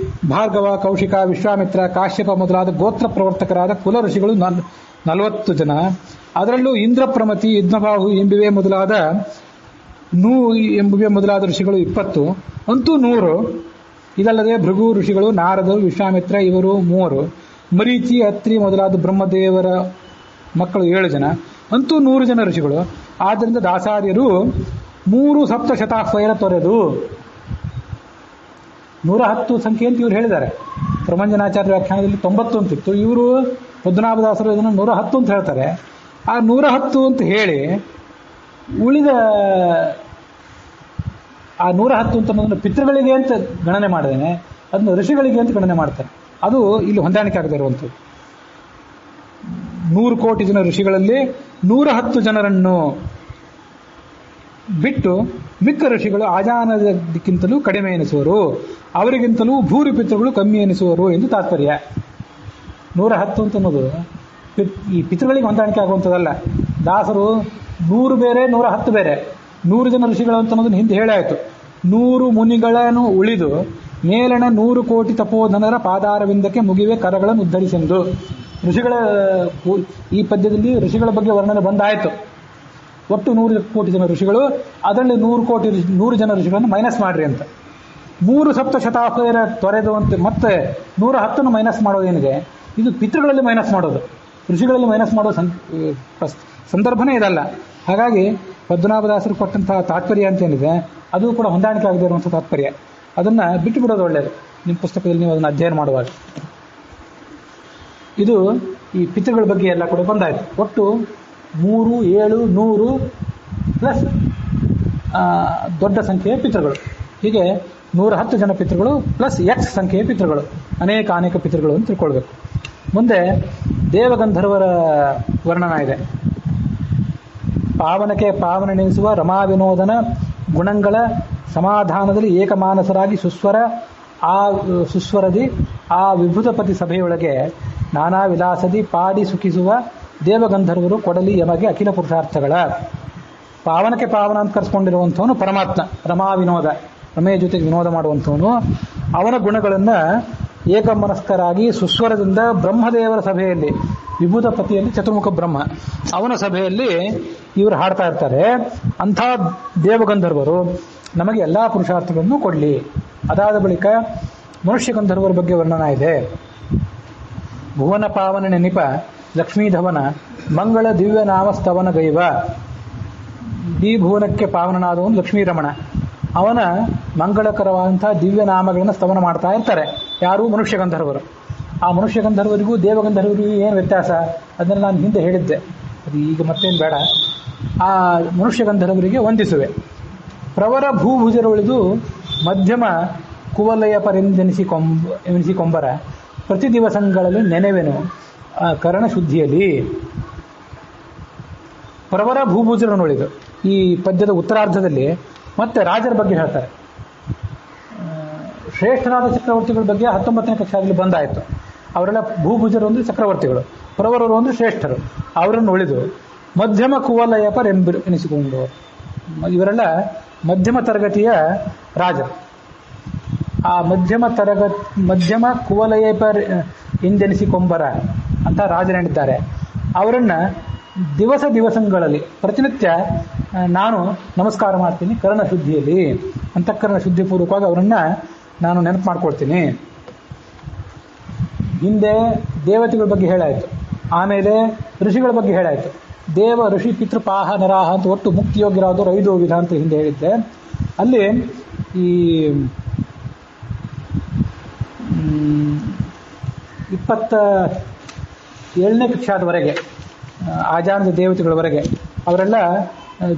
ಭಾರ್ಗವ, ಕೌಶಿಕ, ವಿಶ್ವಾಮಿತ್ರ, ಕಾಶ್ಯಪ ಮೊದಲಾದ ಗೋತ್ರ ಪ್ರವರ್ತಕರಾದ ಕುಲ ಋಷಿಗಳು 40 ಜನ. ಅದರಲ್ಲೂ ಇಂದ್ರಪ್ರಮತಿ, ಯುದ್ಧಬಾಹು ಎಂಬುವೆ ಮೊದಲಾದ ಋಷಿಗಳು 20. ಅಂತೂ 100. ಇದಲ್ಲದೆ ಭೃಗು ಋಷಿಗಳು, ನಾರದರು, ವಿಶ್ವಾಮಿತ್ರ ಇವರು 3. ಮರೀಚಿ, ಅತ್ರಿ ಮೊದಲಾದ ಬ್ರಹ್ಮದೇವರ ಮಕ್ಕಳು 7 ಜನ. ಅಂತೂ 100 ಜನ ಋಷಿಗಳು. ಆದ್ದರಿಂದ ದಾಸಾರ್ಯರು 3 ಸಪ್ತಶತಾಶ್ವಯರ ತೊರೆದು 110 ಸಂಖ್ಯೆ ಅಂತ ಇವರು ಹೇಳಿದ್ದಾರೆ. ಪ್ರಮಂಜನಾಚಾರ್ಯ ವ್ಯಾಖ್ಯಾನದಲ್ಲಿ 90 ಅಂತಿತ್ತು. ಇವರು ಪದ್ಮನಾಭದಾಸರು ಇದನ್ನು 110 ಅಂತ ಹೇಳ್ತಾರೆ. ಆ 110 ಅಂತ ಹೇಳಿ ಉಳಿದ ಆ 110 ಅಂತ ಅನ್ನೋದನ್ನು ಪಿತೃಗಳಿಗೆ ಅಂತ ಗಣನೆ ಮಾಡಿದ್ದೇನೆ, ಅದನ್ನು ಋಷಿಗಳಿಗೆ ಅಂತ ಗಣನೆ ಮಾಡ್ತಾರೆ. ಅದು ಇಲ್ಲಿ ಹೊಂದಾಣಿಕೆ ಆಗದೆ ಇರುವಂಥದ್ದು. 100 ಕೋಟಿ ಜನ ಋಷಿಗಳಲ್ಲಿ 110 ಜನರನ್ನು ಬಿಟ್ಟು ಮಿಕ್ಕ ಋಷಿಗಳು ಆಜಾನದಕ್ಕಿಂತಲೂ ಕಡಿಮೆ ಎನಿಸುವರು, ಅವರಿಗಿಂತಲೂ ಭೂರಿ ಪಿತೃಗಳು ಕಮ್ಮಿ ಎನಿಸುವರು ಎಂದು ತಾತ್ಪರ್ಯ. 110 ಅಂತ ಅನ್ನೋದು ಈ ಪಿತೃಗಳಿಗೆ ಹೊಂದಾಣಿಕೆ ಆಗುವಂಥದ್ದಲ್ಲ. ದಾಸರು 100 ಬೇರೆ 110 ಬೇರೆ. 100 ಜನ ಋಷಿಗಳು ಅಂತ ಅನ್ನೋದನ್ನು ಹಿಂದೆ ಹೇಳಾಯಿತು. 100 ಮುನಿಗಳನ್ನು ಉಳಿದು ಮೇಲಣ 100 ಕೋಟಿ ತಪೋಧನರ ಪಾದಾರವಿಂದಕ್ಕೆ ಮುಗಿವೆ ಕರಗಳನ್ನು ಉದ್ಧರಿಸೆಂದು. ಋಷಿಗಳ ಈ ಪದ್ಯದಲ್ಲಿ ಋಷಿಗಳ ಬಗ್ಗೆ ವರ್ಣನೆ ಬಂದಾಯಿತು. ಒಟ್ಟು 100 ಕೋಟಿ ಜನ ಋಷಿಗಳು, ಅದರಲ್ಲಿ 100 ಜನ ಋಷಿಗಳನ್ನು ಮೈನಸ್ ಮಾಡ್ರಿ ಅಂತ. 3 ಸಪ್ತಶತಾಶ್ವಯರ ತೊರೆದು ಅಂತ ಮತ್ತೆ 110 ಮೈನಸ್ ಮಾಡೋದೇನಿದೆ, ಇದು ಪಿತೃಗಳಲ್ಲಿ ಮೈನಸ್ ಮಾಡೋದು, ಋಷಿಗಳಲ್ಲಿ ಮೈನಸ್ ಮಾಡೋ ಸಂದರ್ಭನೇ ಇದಲ್ಲ. ಹಾಗಾಗಿ ಪದ್ಮನಾಭದಾಸರು ಕೊಟ್ಟಂತಹ ತಾತ್ಪರ್ಯ ಅಂತ ಏನಿದೆ ಅದು ಕೂಡ ಹೊಂದಾಣಿಕೆ ಆಗದೇ ಇರುವಂಥ ತಾತ್ಪರ್ಯ. ಅದನ್ನು ಬಿಟ್ಟು ಬಿಡೋದು ಒಳ್ಳೆಯದು. ನಿಮ್ಮ ಪುಸ್ತಕದಲ್ಲಿ ನೀವು ಅದನ್ನು ಅಧ್ಯಯನ ಮಾಡುವಾಗ. ಇದು ಈ ಪಿತೃಗಳ ಬಗ್ಗೆ ಎಲ್ಲ ಕೂಡ ಬಂದಾಯಿತು. ಒಟ್ಟು 3, 7, 100 ಪ್ಲಸ್ ದೊಡ್ಡ ಸಂಖ್ಯೆಯ ಪಿತೃಗಳು. ಹೀಗೆ 110 ಜನ ಪಿತೃಗಳು ಪ್ಲಸ್ ಎಕ್ಸ್ ಸಂಖ್ಯೆಯ ಪಿತೃಗಳು, ಅನೇಕ ಪಿತೃಗಳು ಅಂತ ತಿಳ್ಕೊಳ್ಬೇಕು. ಮುಂದೆ ದೇವಗಂಧರ್ವರ ವರ್ಣನ ಇದೆ. ಪಾವನಕ್ಕೆ ಪಾವನೆನಿಸುವ ರಮಾ ವಿನೋದನ ಗುಣಗಳ ಸಮಾಧಾನದಲ್ಲಿ ಏಕಮಾನಸರಾಗಿ ಸುಸ್ವರದಿ ಆ ವಿಭೂತಪತಿ ಸಭೆಯೊಳಗೆ ನಾನಾ ವಿಲಾಸದಿ ಪಾಡಿ ಸುಖಿಸುವ ದೇವಗಂಧರ್ವರು ಕೊಡಲಿ ಯಮಗೆ ಅಖಿಲ ಪುರುಷಾರ್ಥಗಳ. ಪಾವನಕ್ಕೆ ಪಾವನ ಅಂತ ಕರೆಸ್ಕೊಂಡಿರುವಂಥವನು ಪರಮಾತ್ಮ, ರಮಾ ವಿನೋದ, ರಮೆಯ ಜೊತೆಗೆ ವಿನೋದ ಮಾಡುವಂಥವನು. ಅವನ ಗುಣಗಳನ್ನು ಏಕಮನಸ್ಕರಾಗಿ ಸುಸ್ವರದಿಂದ ಬ್ರಹ್ಮದೇವರ ಸಭೆಯಲ್ಲಿ, ವಿಭೂತಪತಿಯಲ್ಲಿ ಚತುರ್ಮುಖ ಬ್ರಹ್ಮ, ಅವನ ಸಭೆಯಲ್ಲಿ ಇವರು ಹಾಡ್ತಾ ಇರ್ತಾರೆ. ಅಂಥ ದೇವಗಂಧರ್ವರು ನಮಗೆ ಎಲ್ಲ ಪುರುಷಾರ್ಥಗಳನ್ನು ಕೊಡಲಿ. ಅದಾದ ಬಳಿಕ ಮನುಷ್ಯ ಗಂಧರ್ವರ ಬಗ್ಗೆ ವರ್ಣನ ಇದೆ. ಭುವನ ಪಾವನ ನೆನಿಪ ಲಕ್ಷ್ಮೀಧವನ ಮಂಗಳ ದಿವ್ಯ ನಾಮಸ್ತವನ ಗೈವ. ಈ ಭುವನಕ್ಕೆ ಪಾವನನಾದವನು ಲಕ್ಷ್ಮೀರಮಣ. ಅವನ ಮಂಗಳಕರವಾದಂತಹ ದಿವ್ಯ ನಾಮಗಳನ್ನು ಸ್ತವನ ಮಾಡ್ತಾ ಇರ್ತಾರೆ. ಯಾರು? ಮನುಷ್ಯ ಗಂಧರ್ವರು. ಆ ಮನುಷ್ಯ ಗಂಧರ್ವರಿಗೂ ದೇವಗಂಧರ್ವರಿಗೂ ಏನು ವ್ಯತ್ಯಾಸ ಅದನ್ನು ನಾನು ಹಿಂದೆ ಹೇಳಿದ್ದೆ, ಅದು ಈಗ ಮತ್ತೇನು ಬೇಡ. ಆ ಮನುಷ್ಯ ಗಂಧರ್ವರಿಗೆ ವಂದಿಸುವೆ. ಪ್ರವರ ಭೂಭುಜರುಳಿದು ಮಧ್ಯಮ ಕುವಲಯ ಪರೆಂದೆನಿಸಿಕೊಂಬರ ಪ್ರತಿ ದಿವಸಗಳಲ್ಲಿ ನೆನೆವೆನು ಕರಣ ಶುದ್ಧಿಯಲ್ಲಿ. ಪ್ರವರ ಭೂಭೂಜರನ್ನು ನೋಡಿದ್ರು. ಈ ಪದ್ಯದ ಉತ್ತರಾರ್ಧದಲ್ಲಿ ಮತ್ತೆ ರಾಜರ ಬಗ್ಗೆ ಹೇಳ್ತಾರೆ. ಶ್ರೇಷ್ಠರಾದ ಚಕ್ರವರ್ತಿಗಳ ಬಗ್ಗೆ 19ನೇ ಕಕ್ಷಾದಲ್ಲಿ ಬಂದಾಯಿತು. ಅವರೆಲ್ಲ ಭೂಭುಜರು ಅಂದರೆ ಚಕ್ರವರ್ತಿಗಳು, ಪ್ರವರರು ಅಂದರೆ ಶ್ರೇಷ್ಠರು. ಅವರನ್ನು ಉಳಿದು ಮಧ್ಯಮ ಕುವಲಯಪರ್ ಎನಿಸಿಕೊಂಡು ಇವರೆಲ್ಲ ಮಧ್ಯಮ ತರಗತಿಯ ರಾಜರು. ಆ ಮಧ್ಯಮ ಕುವಲಯಪರ್ ಎಂದೆನಿಸಿಕೊಂಬರ ಅಂತ ರಾಜರೇನಿದ್ದಾರೆ ಅವರನ್ನು ದಿವಸಗಳಲ್ಲಿ ಪ್ರತಿನಿತ್ಯ ನಾನು ನಮಸ್ಕಾರ ಮಾಡ್ತೀನಿ ಕರ್ಣ ಶುದ್ಧಿಯಲ್ಲಿ. ಅಂತಃಕರಣ ಶುದ್ಧಿಪೂರ್ವಕವಾಗಿ ಅವರನ್ನು ನಾನು ನೆನಪು ಮಾಡ್ಕೊಳ್ತೀನಿ. ಹಿಂದೆ ದೇವತೆಗಳ ಬಗ್ಗೆ ಹೇಳಾಯಿತು, ಆಮೇಲೆ ಋಷಿಗಳ ಬಗ್ಗೆ ಹೇಳಾಯಿತು. ದೇವ ಋಷಿ ಪಿತೃಪಾಹ ನರಾಹ ಅಂತ ಒಟ್ಟು ಮುಕ್ತಿಯೋಗ್ಯರಾದವರು 5 ವಿಧ ಅಂತ ಹಿಂದೆ ಹೇಳಿದ್ದೆ. ಅಲ್ಲಿ ಈ 27ನೇ ಕಕ್ಷಾದವರೆಗೆ ಆಜಾನದ ದೇವತೆಗಳವರೆಗೆ ಅವರೆಲ್ಲ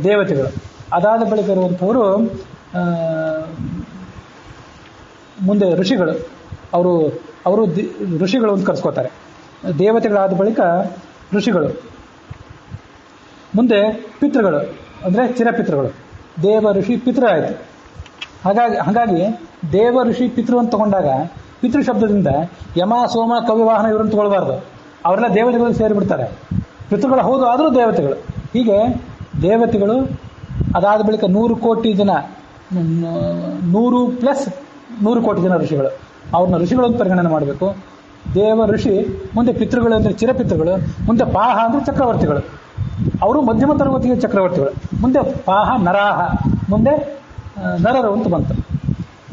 ದೇವತೆಗಳು. ಅದಾದ ಬಳಿಕ ಇರುವಂಥವರು ಮುಂದೆ ಋಷಿಗಳು. ಅವರು ಋಷಿಗಳು ಅಂತ ಕರೆಸ್ಕೋತಾರೆ. ದೇವತೆಗಳಾದ ಬಳಿಕ ಋಷಿಗಳು, ಮುಂದೆ ಪಿತೃಗಳು ಅಂದರೆ ಚಿರಪಿತೃಗಳು. ದೇವ ಋಷಿ ಪಿತೃ ಆಯಿತು. ಹಾಗಾಗಿ ದೇವ ಋಷಿ ಪಿತೃ ಅಂತ ತಗೊಂಡಾಗ ಪಿತೃ ಶಬ್ದದಿಂದ ಯಮ ಸೋಮ ಕವಿವಾಹನ ಇವರನ್ನು ತಗೊಳ್ಬಾರ್ದು. ಅವರೆಲ್ಲ ದೇವತೆಗಳು ಸೇರಿಬಿಡ್ತಾರೆ. ಪಿತೃಗಳು ಹೌದು, ಆದರೂ ದೇವತೆಗಳು. ಹೀಗೆ ದೇವತೆಗಳು, ಅದಾದ ಬಳಿಕ 100 ಕೋಟಿ ಜನ, 100 + 100 ಕೋಟಿ ಜನ ಋಷಿಗಳು. ಅವ್ರನ್ನ ಋಷಿಗಳು ಅಂತ ಪರಿಗಣನೆ ಮಾಡಬೇಕು. ದೇವ ಋಷಿ, ಮುಂದೆ ಪಿತೃಗಳು ಅಂದರೆ ಚಿರಪಿತೃಗಳು, ಮುಂದೆ ಪಾಹ ಅಂದರೆ ಚಕ್ರವರ್ತಿಗಳು. ಅವರು ಮಧ್ಯಮ ತರಗತಿಯ ಚಕ್ರವರ್ತಿಗಳು. ಮುಂದೆ ಪಾಹ ನರಾಹ, ಮುಂದೆ ನರರು ಅಂತ ಬಂತು.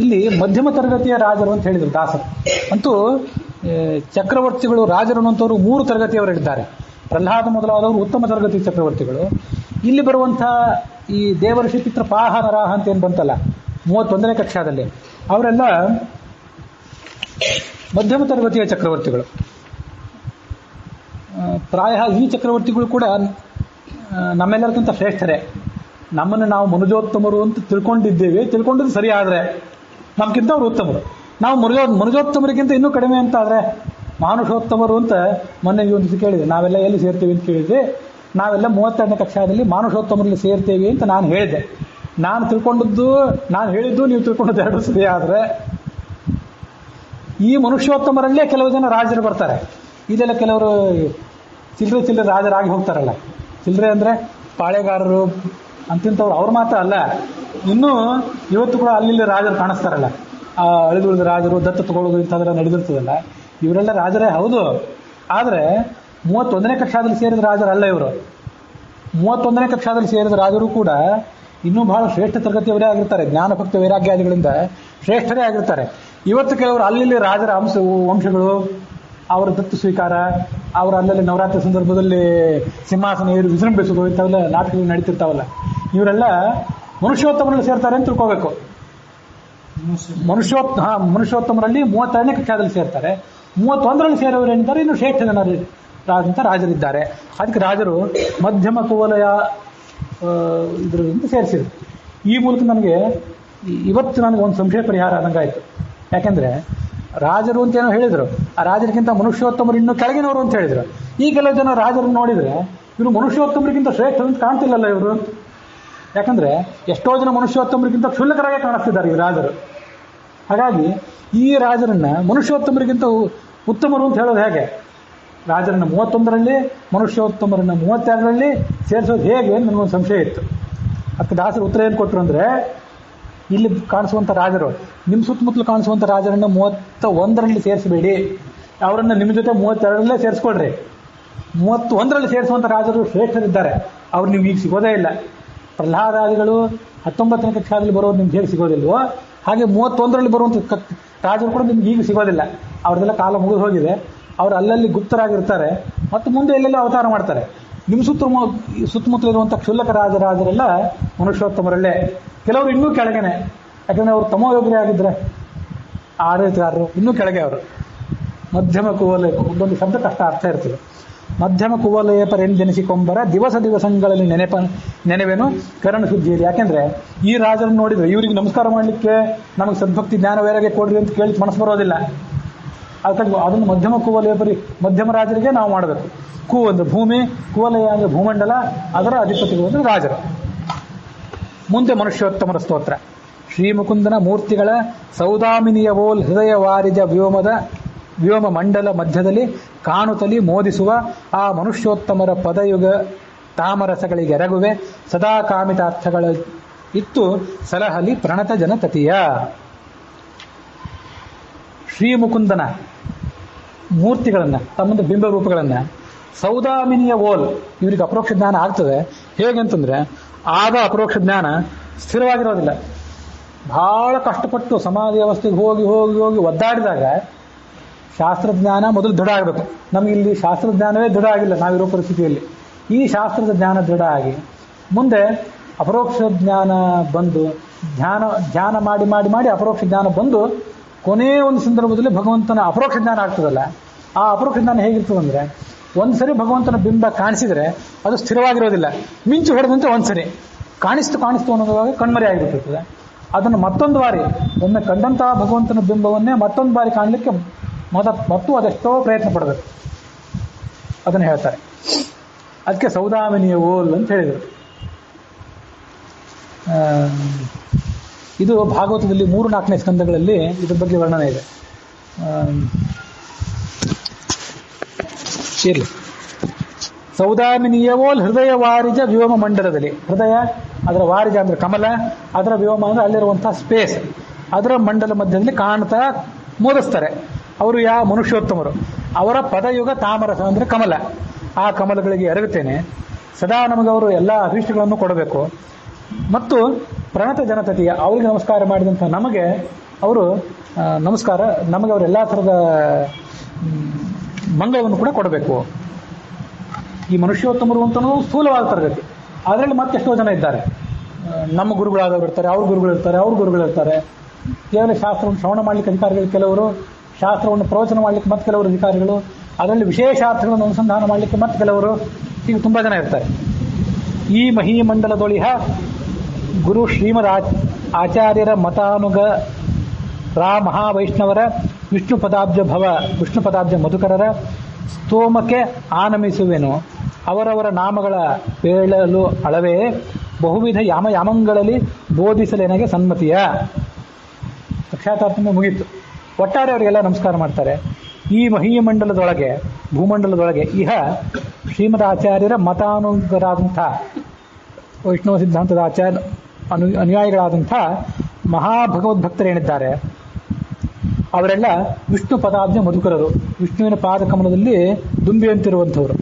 ಇಲ್ಲಿ ಮಧ್ಯಮ ತರಗತಿಯ ರಾಜರು ಅಂತ ಹೇಳಿದರು ದಾಸರು. ಅಂತೂ ಚಕ್ರವರ್ತಿಗಳು, ರಾಜರು ಅನ್ನುವಂಥವ್ರು 3 ತರಗತಿಯವರಿದ್ದಾರೆ. ಪ್ರಹ್ಲಾದ ಮೊದಲಾದವರು ಉತ್ತಮ ತರಗತಿ ಚಕ್ರವರ್ತಿಗಳು. ಇಲ್ಲಿ ಬರುವಂಥ ಈ ದೇವಋಷಿ ಪಿತೃ ಪಾಹ ನರಾಹ ಅಂತ ಏನು ಬಂತಲ್ಲ 31ನೇ ಕಕ್ಷಾದಲ್ಲಿ, ಅವರೆಲ್ಲ ಮಧ್ಯಮ ತರಗತಿಯ ಚಕ್ರವರ್ತಿಗಳು. ಪ್ರಾಯ ಈ ಚಕ್ರವರ್ತಿಗಳು ಕೂಡ ನಮ್ಮೆಲ್ಲರಿಗಿಂತ ಶ್ರೇಷ್ಠರೇ. ನಮ್ಮನ್ನು ನಾವು ಮನುಜೋತ್ತಮರು ಅಂತ ತಿಳ್ಕೊಂಡಿದ್ದು ಸರಿ. ಆದರೆ ನಮ್ಗಿಂತ ಅವರು ಉತ್ತಮರು. ನಾವು ಮನುಜೋತ್ತಮರಿಗಿಂತ ಇನ್ನೂ ಕಡಿಮೆ ಅಂತ ಆದರೆ ಮಾನುಷೋತ್ತಮರು ಅಂತ ಮೊನ್ನೆ ಒಂದು ಕೇಳಿದೆ. ನಾವೆಲ್ಲ ಎಲ್ಲಿ ಸೇರ್ತೀವಿ ಅಂತ ಕೇಳಿದ್ವಿ. ನಾವೆಲ್ಲ 32ನೇ ಕಕ್ಷಾದಲ್ಲಿ ಮಾನುಷೋತ್ತಮರಲ್ಲಿ ಸೇರ್ತೇವೆ ಅಂತ ನಾನು ಹೇಳಿದೆ. ನಾನು ಹೇಳಿದ್ದು ನೀವು ತಿಳ್ಕೊಂಡದ್ದು 2 ಸರಿ. ಆದರೆ ಈ ಮನುಷ್ಯೋತ್ತಮರಲ್ಲೇ ಕೆಲವು ಜನ ರಾಜರು ಬರ್ತಾರೆ. ಇದೆಲ್ಲ ಕೆಲವರು ಚಿಲ್ಲರೆ ರಾಜರಾಗಿ ಹೋಗ್ತಾರಲ್ಲ. ಚಿಲ್ಲರೆ ಅಂದರೆ ಪಾಳೆಗಾರರು ಅಂತಿಂಥವ್ರು. ಅವ್ರು ಮಾತ್ರ ಅಲ್ಲ, ಇನ್ನೂ ಇವತ್ತು ಕೂಡ ಅಲ್ಲಿ ರಾಜರು ಕಾಣಿಸ್ತಾರಲ್ಲ. ಅಳಿದುಳಿದ ರಾಜರು ದತ್ತು ತಗೊಳ್ಳೋದು ಇಂಥದ್ದೆಲ್ಲ ನಡೆದಿರ್ತದಲ್ಲ. ಇವರೆಲ್ಲ ರಾಜರೇ ಹೌದು. ಆದರೆ 31ನೇ ಕಕ್ಷಾದಲ್ಲಿ ಸೇರಿದ ರಾಜರಲ್ಲ ಇವರು. 31ನೇ ಕಕ್ಷಾದಲ್ಲಿ ಸೇರಿದ ರಾಜರು ಕೂಡ ಇನ್ನೂ ಬಹಳ ಶ್ರೇಷ್ಠ ತರಗತಿಯವರೇ ಆಗಿರ್ತಾರೆ. ಜ್ಞಾನಭಕ್ತ ವೈರಾಗ್ಯಾದಿಗಳಿಂದ ಶ್ರೇಷ್ಠರೇ ಆಗಿರ್ತಾರೆ. ಇವತ್ತು ಕೆಲವರು ಅಲ್ಲಿ ರಾಜರ ವಂಶಗಳು, ಅವರ ದತ್ತು ಸ್ವೀಕಾರ, ಅವರ ಅಲ್ಲಲ್ಲಿ ನವರಾತ್ರಿ ಸಂದರ್ಭದಲ್ಲಿ ಸಿಂಹಾಸನ ಏರಿ ವಿಜೃಂಭಿಸೋದು ಇಂಥವೆಲ್ಲ ನಾಟಕಗಳು ನಡೀತಿರ್ತಾವಲ್ಲ. ಇವರೆಲ್ಲ ಮನುಷ್ಯೋತ್ತಮರಲ್ಲಿ ಸೇರ್ತಾರೆ ಅಂತ ತಿಳ್ಕೋಬೇಕು. ಮನುಷ್ಯೋತ್ತಮರಲ್ಲಿ 32ನೇ ಕಕ್ಷಾದಲ್ಲಿ ಸೇರ್ತಾರೆ. 31ರಲ್ಲಿ ಸೇರೋರು ಏನಿದ್ದಾರೆ ಇನ್ನು ಶ್ರೇಷ್ಠ ಜನರಾದಂಥ ರಾಜರಿದ್ದಾರೆ. ಅದಕ್ಕೆ ರಾಜರು ಮಧ್ಯಮ ಕುವಲಯ ಇದರಿಂದ ಸೇರಿಸಿದ್ರು. ಈ ಮೂಲಕ ಇವತ್ತು ನನಗೆ ಒಂದು ಸಂಶಯ ಪರಿಹಾರ ಆದಂಗಾಯಿತು. ಯಾಕೆಂದರೆ ರಾಜರು ಅಂತ ಏನೋ ಹೇಳಿದರು, ಆ ರಾಜರಿಗಿಂತ ಮನುಷ್ಯೋತ್ತಮರು ಇನ್ನೂ ಕೆಳಗಿನವರು ಅಂತ ಹೇಳಿದರು. ಈ ಕೆಲವು ಜನ ರಾಜರನ್ನು ನೋಡಿದರೆ ಇವರು ಮನುಷ್ಯೋತ್ತಮರಿಗಿಂತ ಶ್ರೇಷ್ಠ ಅಂತ ಕಾಣ್ತಿಲ್ಲಲ್ಲ ಇವರು. ಯಾಕಂದರೆ ಎಷ್ಟೋ ಜನ ಮನುಷ್ಯೋತ್ತಮರಿಗಿಂತ ಕ್ಷುಲ್ಲಕರಾಗೇ ಕಾಣಿಸ್ತಿದ್ದಾರೆ ಈ ರಾಜರು. ಹಾಗಾಗಿ ಈ ರಾಜರನ್ನು ಮನುಷ್ಯೋತ್ತಮರಿಗಿಂತ ಉತ್ತಮರು ಅಂತ ಹೇಳೋದು ಹೇಗೆ? ರಾಜರನ್ನು 31ರಲ್ಲಿ, ಮನುಷ್ಯೋತ್ತಮರನ್ನು 32ರಲ್ಲಿ ಸೇರಿಸೋದು ಹೇಗೆ ಅಂತ ನನಗೊಂದು ಸಂಶಯ ಇತ್ತು. ಅದಕ್ಕೆ ದಾಸರು ಉತ್ತರ ಏನು ಕೊಟ್ಟರು ಅಂದರೆ, ಇಲ್ಲಿ ಕಾಣಿಸುವಂಥ ರಾಜರು, ನಿಮ್ಮ ಸುತ್ತಮುತ್ತಲು ಕಾಣಿಸುವಂಥ ರಾಜರನ್ನು 31ರಲ್ಲಿ ಸೇರಿಸಬೇಡಿ. ಅವರನ್ನು ನಿಮ್ಮ ಜೊತೆ 32ರಲ್ಲೇ ಸೇರಿಸ್ಕೊಳ್ರಿ. 31ರಲ್ಲಿ ಸೇರಿಸುವಂಥ ರಾಜರು ಶ್ರೇಷ್ಠರಿದ್ದಾರೆ. ಅವ್ರು ನಿಮ್ಗೆ ಈಗ ಸಿಗೋದೇ ಇಲ್ಲ. ಪ್ರಹ್ಲಾದಾದಿಗಳು 19ನೇ ಕಕ್ಷಾದಲ್ಲಿ ಬರೋದು ನಿಮ್ಗೆ ಹೇಗೆ ಸಿಗೋದಿಲ್ವೋ ಹಾಗೆ 31ರಲ್ಲಿ ಬರುವಂಥ ರಾಜರು ಕೂಡ ನಿಮ್ಗೆ ಈಗ ಸಿಗೋದಿಲ್ಲ. ಅವ್ರದ್ದೆಲ್ಲ ಕಾಲ ಮುಗಿದು ಹೋಗಿದೆ. ಅವರು ಅಲ್ಲಲ್ಲಿ ಗುಪ್ತರಾಗಿರ್ತಾರೆ ಮತ್ತು ಮುಂದೆ ಎಲ್ಲೆಲ್ಲ ಅವತಾರ ಮಾಡ್ತಾರೆ. ನಿಮ್ಮ ಸುತ್ತಮುತ್ತಲಿರುವಂಥ ಕ್ಷುಲ್ಲಕ ರಾಜರೆಲ್ಲ ಮನುಷ್ಯೋತ್ತಮರಲ್ಲೇ. ಕೆಲವರು ಇನ್ನೂ ಕೆಳಗೇನೆ. ಯಾಕಂದರೆ ಅವರು ತಮೋಯೋಗ್ರಿ ಆಗಿದ್ದರೆ ಆಡಳಿತಗಾರರು ಇನ್ನೂ ಕೆಳಗೆ. ಅವರು ಮಧ್ಯಮ ಕುವಲಯ, ಒಂದೊಂದು ಶಬ್ದಕ್ಕೆ ಅಷ್ಟ ಅರ್ಥ ಇರ್ತದೆ. ಮಧ್ಯಮ ಕುವಲಯ ಪರೆಂದೆನಿಸಿಕೊಂಬರ ದಿವಸಗಳಲ್ಲಿ ನೆನೆವೇನು ಕರಣ ಶುದ್ಧಿಯಲ್ಲಿ. ಯಾಕೆಂದರೆ ಈ ರಾಜರನ್ನು ನೋಡಿದರೆ ಇವರಿಗೆ ನಮಸ್ಕಾರ ಮಾಡಲಿಕ್ಕೆ ನಮಗೆ ಸದ್ಭಕ್ತಿ ಜ್ಞಾನ ವೈರಾಗ್ಯ ಕೊಡ್ರಿ ಅಂತ ಕೇಳಿ ಮನಸ್ಸು ಬರೋದಿಲ್ಲ. ಅದನ್ನು ಮಧ್ಯಮ ಕುವಲಯ ಮಧ್ಯಮ ರಾಜರಿಗೆ ನಾವು ಮಾಡಬೇಕು. ಕು ಅಂದ್ರೆ ಭೂಮಿ, ಕುವಲಯ ಅಂದ್ರೆ ಭೂಮಂಡಲ, ಅದರ ಅಧಿಪತಿಗಳು ಅಂದ್ರೆ ರಾಜರು. ಮುಂದೆ ಮನುಷ್ಯೋತ್ತಮರ ಸ್ತೋತ್ರ. ಶ್ರೀಮುಕುಂದನ ಮೂರ್ತಿಗಳ ಸೌದಾಮಿನಿಯ ಓಲ್ ಹೃದಯ ವಾರಿಜ ವ್ಯೋಮ ಮಂಡಲ ಮಧ್ಯದಲ್ಲಿ ಕಾಣುತ್ತಲಿ ಮೋದಿಸುವ ಆ ಮನುಷ್ಯೋತ್ತಮರ ಪದಯುಗ ತಾಮರಸಗಳಿಗೆ ಎರಗುವೆ ಸದಾ ಕಾಮಿತಾರ್ಥಗಳ ಇತ್ತು ಸಲಹಲಿ ಪ್ರಣತ ಜನತತಿಯ. ಶ್ರೀಮುಕುಂದನ ಮೂರ್ತಿಗಳನ್ನ, ತಮ್ಮದ ಬಿಂಬ ರೂಪಗಳನ್ನ ಸೌದಾಮಿನಿಯ ಓಲ್, ಇವರಿಗೆ ಅಪರೋಕ್ಷ ಜ್ಞಾನ ಆಗ್ತದೆ. ಹೇಗಂತಂದ್ರೆ ಆಗ ಅಪರೋಕ್ಷ ಜ್ಞಾನ ಸ್ಥಿರವಾಗಿರೋದಿಲ್ಲ. ಬಹಳ ಕಷ್ಟಪಟ್ಟು ಸಮಾಧಿ ಅವಸ್ಥೆಗೆ ಹೋಗಿ ಹೋಗಿ ಹೋಗಿ ಒದ್ದಾಡಿದಾಗ ಶಾಸ್ತ್ರಜ್ಞಾನ ಮೊದಲು ದೃಢ ಆಗಬೇಕು. ನಮಗಿಲ್ಲಿ ಶಾಸ್ತ್ರಜ್ಞಾನವೇ ದೃಢ ಆಗಿಲ್ಲ ನಾವಿರೋ ಪರಿಸ್ಥಿತಿಯಲ್ಲಿ. ಈ ಶಾಸ್ತ್ರದ ಜ್ಞಾನ ದೃಢ ಆಗಿ ಮುಂದೆ ಅಪರೋಕ್ಷ ಜ್ಞಾನ ಬಂದು ಧ್ಯಾನ ಮಾಡಿ ಮಾಡಿ ಮಾಡಿ ಅಪರೋಕ್ಷ ಜ್ಞಾನ ಬಂದು ಕೊನೆಯ ಒಂದು ಸಂದರ್ಭದಲ್ಲಿ ಭಗವಂತನ ಅಪರೋಕ್ಷ ಜ್ಞಾನ ಆಗ್ತದಲ್ಲ, ಆ ಅಪರೋಕ್ಷ ಜ್ಞಾನ ಹೇಗಿರ್ತದಂದ್ರೆ ಒಂದ್ಸರಿ ಭಗವಂತನ ಬಿಂಬ ಕಾಣಿಸಿದ್ರೆ ಅದು ಸ್ಥಿರವಾಗಿರೋದಿಲ್ಲ. ಮಿಂಚು ಹೊಡೆದಂತೆ ಒಂದ್ಸರಿ ಕಾಣಿಸ್ತು ಅನ್ನೋದಾಗ ಕಣ್ಮರೆ ಆಗಿಬಿಟ್ಟಿರ್ತದೆ. ಅದನ್ನು ಮತ್ತೊಂದು ಬಾರಿ, ಒಮ್ಮೆ ಕಂಡಂತಹ ಭಗವಂತನ ಬಿಂಬವನ್ನೇ ಮತ್ತೊಂದು ಬಾರಿ ಕಾಣಲಿಕ್ಕೆ ಮತ್ತು ಅದೆಷ್ಟೋ ಪ್ರಯತ್ನ ಪಡಬೇಕು. ಅದನ್ನು ಹೇಳ್ತಾರೆ. ಅದಕ್ಕೆ ಸೌದಾಮಿನಿಯ ಓಲ್ ಅಂತ ಹೇಳಿದರು. ಇದು ಭಾಗವತದಲ್ಲಿ 3-4ನೇ ಸ್ಕಂದಗಳಲ್ಲಿ ಇದ್ರ ಬಗ್ಗೆ ವರ್ಣನೆ ಇದೆ. ಇರಲಿ. ಸೌದಾಮಿನಿಯವೋಲ್ ಹೃದಯ ವಾರಿಜ ವ್ಯೋಮ ಮಂಡಲದಲ್ಲಿ, ಹೃದಯ ಅದರ ವಾರಿಜ ಅಂದ್ರೆ ಕಮಲ, ಅದರ ವ್ಯೋಮ ಅಂದ್ರೆ ಅಲ್ಲಿರುವಂತಹ ಸ್ಪೇಸ್, ಅದರ ಮಂಡಲ ಮಧ್ಯದಲ್ಲಿ ಕಾಣ್ತಾ ಮೋದಿಸ್ತಾರೆ. ಅವರು ಮನುಷ್ಯೋತ್ತಮರು. ಅವರ ಪದಯುಗ ತಾಮರಸ ಅಂದ್ರೆ ಕಮಲ. ಆ ಕಮಲಗಳಿಗೆ ಎರಗುತ್ತೇನೆ ಸದಾ ನಮಗೆ ಅವರು ಎಲ್ಲ ಅಭೀಷ್ಟಗಳನ್ನು ಕೊಡಬೇಕು. ಮತ್ತು ಪ್ರಣತ ಜನತತಿಯ, ಅವರಿಗೆ ನಮಸ್ಕಾರ ಮಾಡಿದಂಥ ನಮಗೆ ಅವರು ನಮಸ್ಕಾರ, ನಮಗೆ ಅವರೆಲ್ಲ ಥರದ ಮಂಗಳವನ್ನು ಕೂಡ ಕೊಡಬೇಕು. ಈ ಮನುಷ್ಯೋತ್ತಮರು ಅಂತನೂ ಸ್ಥೂಲವಾದ ತರಗತಿ. ಅದರಲ್ಲಿ ಮತ್ತೆಷ್ಟೋ ಜನ ಇದ್ದಾರೆ. ನಮ್ಮ ಗುರುಗಳಾದವರು ಇರ್ತಾರೆ, ಅವ್ರ ಗುರುಗಳಿರ್ತಾರೆ, ಅವ್ರ ಗುರುಗಳಿರ್ತಾರೆ. ಕೇವಲ ಶಾಸ್ತ್ರವನ್ನು ಶ್ರವಣ ಮಾಡಲಿಕ್ಕೆ ಅಧಿಕಾರಿಗಳು ಕೆಲವರು, ಶಾಸ್ತ್ರವನ್ನು ಪ್ರವಚನ ಮಾಡಲಿಕ್ಕೆ ಮತ್ತೆ ಕೆಲವರು ಅಧಿಕಾರಿಗಳು, ಅದರಲ್ಲಿ ವಿಶೇಷಾರ್ಥಗಳನ್ನು ಅನುಸಂಧಾನ ಮಾಡಲಿಕ್ಕೆ ಮತ್ತೆ ಕೆಲವರು, ಹೀಗೆ ತುಂಬ ಜನ ಇರ್ತಾರೆ. ಈ ಮಹೀಮಂಡಲದೊಳಿಹ ಗುರು ಶ್ರೀಮದ್ ಆಚಾರ್ಯರ ಮತಾನುಗ ಮಹಾವೈಷ್ಣವರ ವಿಷ್ಣು ಪದಾಬ್ಜ ಮಧುಕರರ ಸ್ತೋಮಕ್ಕೆ ಆನಮಿಸುವೆನು. ಅವರವರ ನಾಮಗಳ ಪೇಳಲು ಅಳವೇ ಬಹುವಿಧ ಯಾಮಗಳಲ್ಲಿ ಬೋಧಿಸಲೆನಗೆ ಸನ್ಮತಿಯ. ಸಾಕ್ಷಾತಾರ್ಥಮೆ ಮುಗೀತು. ಒಟ್ಟಾರೆ ಅವರಿಗೆಲ್ಲ ನಮಸ್ಕಾರ ಮಾಡ್ತಾರೆ. ಈ ಮಹೀಮಂಡಲದೊಳಗೆ, ಭೂಮಂಡಲದೊಳಗೆ ಇಹ ಶ್ರೀಮದ್ ಆಚಾರ್ಯರ ಮತಾನುಗರಾದಂಥ ವೈಷ್ಣವ ಸಿದ್ಧಾಂತದ ಅನುಯಾಯಿಗಳಾದಂಥ ಮಹಾಭಗವದ್ಭಕ್ತರೇನಿದ್ದಾರೆ ಅವರೆಲ್ಲ ವಿಷ್ಣು ಪದಾಬ್ಜ ಮಧುಕರರು, ವಿಷ್ಣುವಿನ ಪಾದಕಮಲದಲ್ಲಿ ದುಂಬಿಯಂತಿರುವಂಥವರು.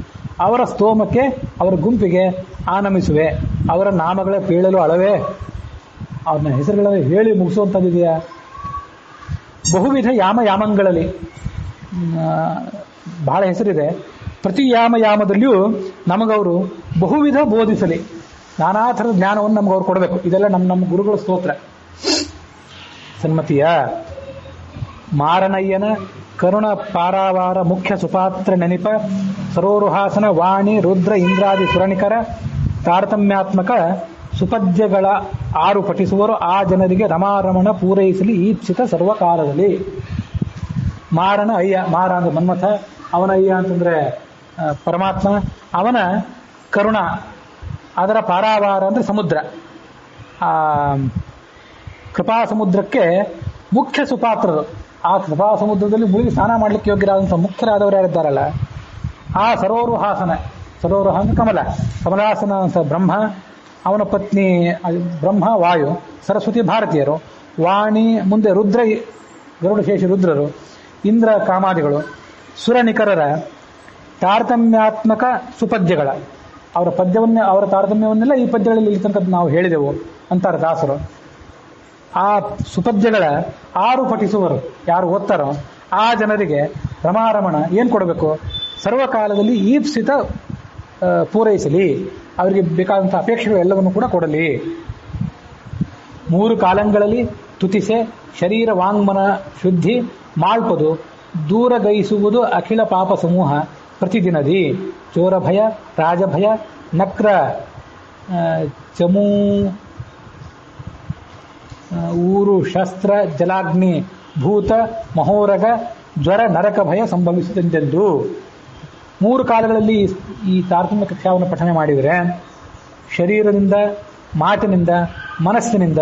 ಅವರ ಸ್ತೋಮಕ್ಕೆ, ಅವರ ಗುಂಪಿಗೆ ಆನಮಿಸುವೆ. ಅವರ ನಾಮಗಳ ಪೇಳಲು ಅಳವೇ, ಅವ್ರನ್ನ ಹೆಸರುಗಳನ್ನು ಹೇಳಿ ಮುಗಿಸುವಂಥದ್ದಿದೆಯಾ? ಬಹುವಿಧ ಯಾಮಗಳಲ್ಲಿ ಬಹಳ ಹೆಸರಿದೆ. ಪ್ರತಿ ಯಾಮದಲ್ಲಿಯೂ ನಮಗವರು ಬಹುವಿಧ ಬೋಧಿಸಲಿ, ನಾನಾ ಥರದ ಜ್ಞಾನವನ್ನು ನಮಗವ್ರು ಕೊಡಬೇಕು. ಇದೆಲ್ಲ ನಮ್ಮ ಗುರುಗಳ ಸ್ತೋತ್ರ. ಸನ್ಮತಿಯ. ಮಾರನಯ್ಯನ ಕರುಣ ಪಾರಾವಾರ ಮುಖ್ಯ ಸುಪಾತ್ರ ನೆನಿಪ ಸರೋರುಹಾಸನ ವಾಣಿ ರುದ್ರ ಇಂದ್ರಾದಿ ಸುರಣಿಕರ ತಾರತಮ್ಯಾತ್ಮಕ ಸುಪದ್ಯಗಳ 6 ಪಠಿಸುವರು ಆ ಜನರಿಗೆ ರಮಾರಮಣ ಪೂರೈಸಲಿ ಈಪ್ಸಿತ ಸರ್ವಕಾಲದಲ್ಲಿ. ಮಾರನ ಅಯ್ಯ, ಮಾರ ಅಂದ್ರೆ ಮನ್ಮಥ, ಅವನ ಅಯ್ಯ ಅಂತಂದ್ರೆ ಪರಮಾತ್ಮ, ಅವನ ಕರುಣ, ಅದರ ಪಾರಾವಾರ ಅಂದ್ರೆ ಸಮುದ್ರ, ಆ ಕೃಪಾ ಸಮುದ್ರಕ್ಕೆ ಮುಖ್ಯ ಸುಪಾತ್ರರು. ಆ ಕೃಪಾ ಸಮುದ್ರದಲ್ಲಿ ಮುಳುಗಿ ಸ್ನಾನ ಮಾಡಲಿಕ್ಕೆ ಯೋಗ್ಯರಾದಂಥ ಮುಖ್ಯರಾದವರು ಯಾರಿದ್ದಾರಲ್ಲ, ಆ ಸರೋರುಹಾಸನ ಅಂದ್ರೆ ಕಮಲಾಸನ ಬ್ರಹ್ಮ, ಅವನ ಪತ್ನಿ ಬ್ರಹ್ಮ ವಾಯು, ಸರಸ್ವತಿ ಭಾರತೀಯರು, ವಾಣಿ, ಮುಂದೆ ರುದ್ರ ಗರುಡಶೇಷಿ ರುದ್ರರು, ಇಂದ್ರ ಕಾಮಾದಿಗಳು, ಸುರನಿಕರರ ತಾರತಮ್ಯಾತ್ಮಕ ಸುಪದ್ಯಗಳ, ಅವರ ತಾರತಮ್ಯವನ್ನೆಲ್ಲ ಈ ಪದ್ಯಗಳಲ್ಲಿ ಇಲ್ಲಿ ತನಕ ನಾವು ಹೇಳಿದೆವು ಅಂತಾರೆ ದಾಸರು. ಆ ಸುಪದ್ಯಗಳ 6 ಪಠಿಸುವರು, ಯಾರು ಓದ್ತಾರೋ ಆ ಜನರಿಗೆ ರಮಾರಮಣ ಏನು ಕೊಡಬೇಕು? ಸರ್ವಕಾಲದಲ್ಲಿ ಈಪ್ಸಿತ ಪೂರೈಸಲಿ, ಅವರಿಗೆ ಬೇಕಾದಂಥ ಅಪೇಕ್ಷೆಗಳು ಎಲ್ಲವನ್ನು ಕೂಡ ಕೊಡಲಿ. 3 ಕಾಲಗಳಲ್ಲಿ ತುತಿಸೆ ಶರೀರ ವಾಂಗ್ಮನ ಶುದ್ಧಿ ಮಾಳ್ಪದು ದೂರಗೈಸುವುದು ಅಖಿಲ ಪಾಪ ಸಮೂಹ ಪ್ರತಿದಿನದಿ. ಚೋರ ಭಯ, ರಾಜಭಯ, ನಕ್ರ ಚಮೂ ಊರು ಶಸ್ತ್ರ ಜಲಾಗ್ನಿ ಭೂತ ಮಹೋರಗ ಜ್ವರ ನರಕ ಭಯ ಸಂಭವಿಸುತ್ತದೆಂದೆಂದು. 3 ಕಾಲಗಳಲ್ಲಿ ಈ ತಾರತಮ್ಯ ಕಕ್ಷಾವನ್ನು ಪಠನೆ ಮಾಡಿದರೆ ಶರೀರದಿಂದ, ಮಾತಿನಿಂದ, ಮನಸ್ಸಿನಿಂದ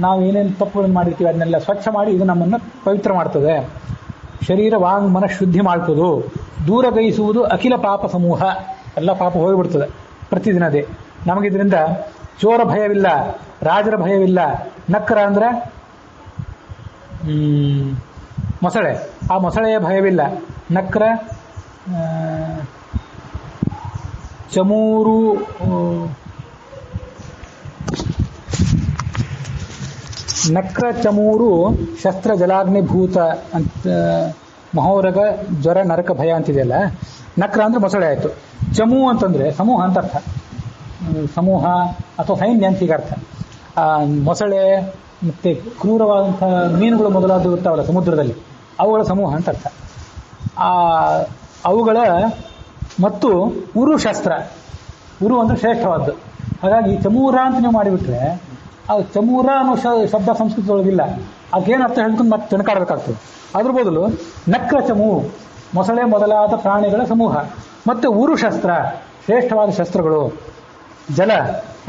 ನಾವು ಏನೇನು ತಪ್ಪುಗಳನ್ನು ಮಾಡಿರ್ತೀವಿ ಅದನ್ನೆಲ್ಲ ಸ್ವಚ್ಛ ಮಾಡಿ ಇದು ನಮ್ಮನ್ನು ಪವಿತ್ರ ಮಾಡ್ತದೆ. ಶರೀರ ವಾಂಗ್ ಮನಃ ಶುದ್ಧಿ ಮಾಡ್ತದು. ದೂರಗೈಸುವುದು ಅಖಿಲ ಪಾಪ ಸಮೂಹ, ಎಲ್ಲ ಪಾಪ ಹೋಗಿಬಿಡ್ತದೆ ಪ್ರತಿದಿನದೇ. ನಮಗಿದ್ರಿಂದ ಚೋರ ಭಯವಿಲ್ಲ, ರಾಜರ ಭಯವಿಲ್ಲ. ನಕ್ಕರ ಅಂದ್ರೆ ಮೊಸಳೆ, ಆ ಮೊಸಳೆಯ ಭಯವಿಲ್ಲ. ನಕ್ರ, ಚಮೂರು, ನಕ್ರ ಚಮೂರು ಶಸ್ತ್ರ ಜಲಾಗ್ನಿಭೂತ ಅಂತ ಮಹೋರಗ ಜ್ವರ ನರಕ ಭಯ ಅಂತಿದೆಯಲ್ಲ. ನಕ್ರ ಅಂದ್ರೆ ಮೊಸಳೆ ಆಯಿತು. ಚಮು ಅಂತಂದ್ರೆ ಸಮೂಹ ಅಂತ ಅರ್ಥ. ಸಮೂಹ ಅಥವಾ ಸೈನ್ಯ ಅಂತ ಈಗ ಅರ್ಥ. ಮೊಸಳೆ ಮತ್ತೆ ಕ್ರೂರವಾದಂಥ ಮೀನುಗಳು ಮೊದಲಾದವು ಇರ್ತಾವಲ್ಲ ಸಮುದ್ರದಲ್ಲಿ, ಅವುಗಳ ಸಮೂಹ ಅಂತ ಅರ್ಥ. ಅವುಗಳ ಮತ್ತು ಉರು ಶಸ್ತ್ರ, ಉರು ಅಂದ್ರೆ ಶ್ರೇಷ್ಠವಾದ್ದು. ಹಾಗಾಗಿ ಚಮೂರ ಅಂತ ನೀವು ಮಾಡಿಬಿಟ್ರೆ ಆ ಚಮೂರ ಅನ್ನೋ ಶಬ್ದ ಸಂಸ್ಕೃತದೊಳಗಿಲ್ಲ. ಅದಕ್ಕೇನು ಅರ್ಥ ಹೇಳ್ಕೊಂಡು ಮತ್ತೆ ತಿಳ್ಕಾಡ್ಬೇಕಾಗ್ತದೆ. ಅದ್ರ ಬದಲು ನಕ್ರ ಚಮು, ಮೊಸಳೆ ಮೊದಲಾದ ಪ್ರಾಣಿಗಳ ಸಮೂಹ, ಮತ್ತೆ ಉರು ಶಸ್ತ್ರ, ಶ್ರೇಷ್ಠವಾದ ಶಸ್ತ್ರಗಳು, ಜಲ,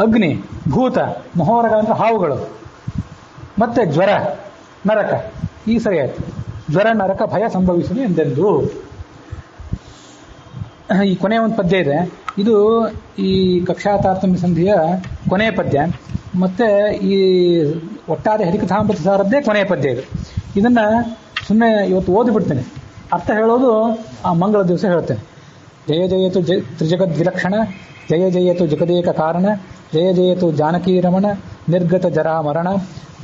ಅಗ್ನಿ, ಭೂತ, ಮಹೋರಗ ಅಂದ್ರೆ ಹಾವುಗಳು, ಮತ್ತೆ ಜ್ವರ, ನರಕ. ಈ ಸರಿ ಆಯ್ತು. ಜ್ವರ ನರಕ ಭಯ ಸಂಭವಿಸುವುದು ಎಂದೆಂದು. ಈ ಕೊನೆಯ ಒಂದು ಪದ್ಯ ಇದೆ. ಇದು ಈ ಕಕ್ಷಾ ತಾರತಮ್ಯ ಸಂಧಿಯ ಕೊನೆಯ ಪದ್ಯ. ಮತ್ತೆ ಈ ಒಟ್ಟಾರೆ ಹರಿಕಥಾಮೃತ ಸಾರದ್ದೇ ಕೊನೆಯ ಪದ್ಯ ಇದು. ಇದನ್ನ ಸುಮ್ಮನೆ ಇವತ್ತು ಓದಿಬಿಡ್ತೇನೆ, ಅರ್ಥ ಹೇಳೋದು ಆ ಮಂಗಳ ದಿವಸ ಹೇಳ್ತೇನೆ. ಜಯ ಜಯತು ತ್ರಿಜಗದ್ ವಿಲಕ್ಷಣ, ಜಯ ಜಯತು ಜಗದೇಕ ಕಾರಣ, ಜಯ ಜಯತು ಜಾನಕೀ ರಮಣ, ನಿರ್ಗತ ಜರಾ ಮರಣ,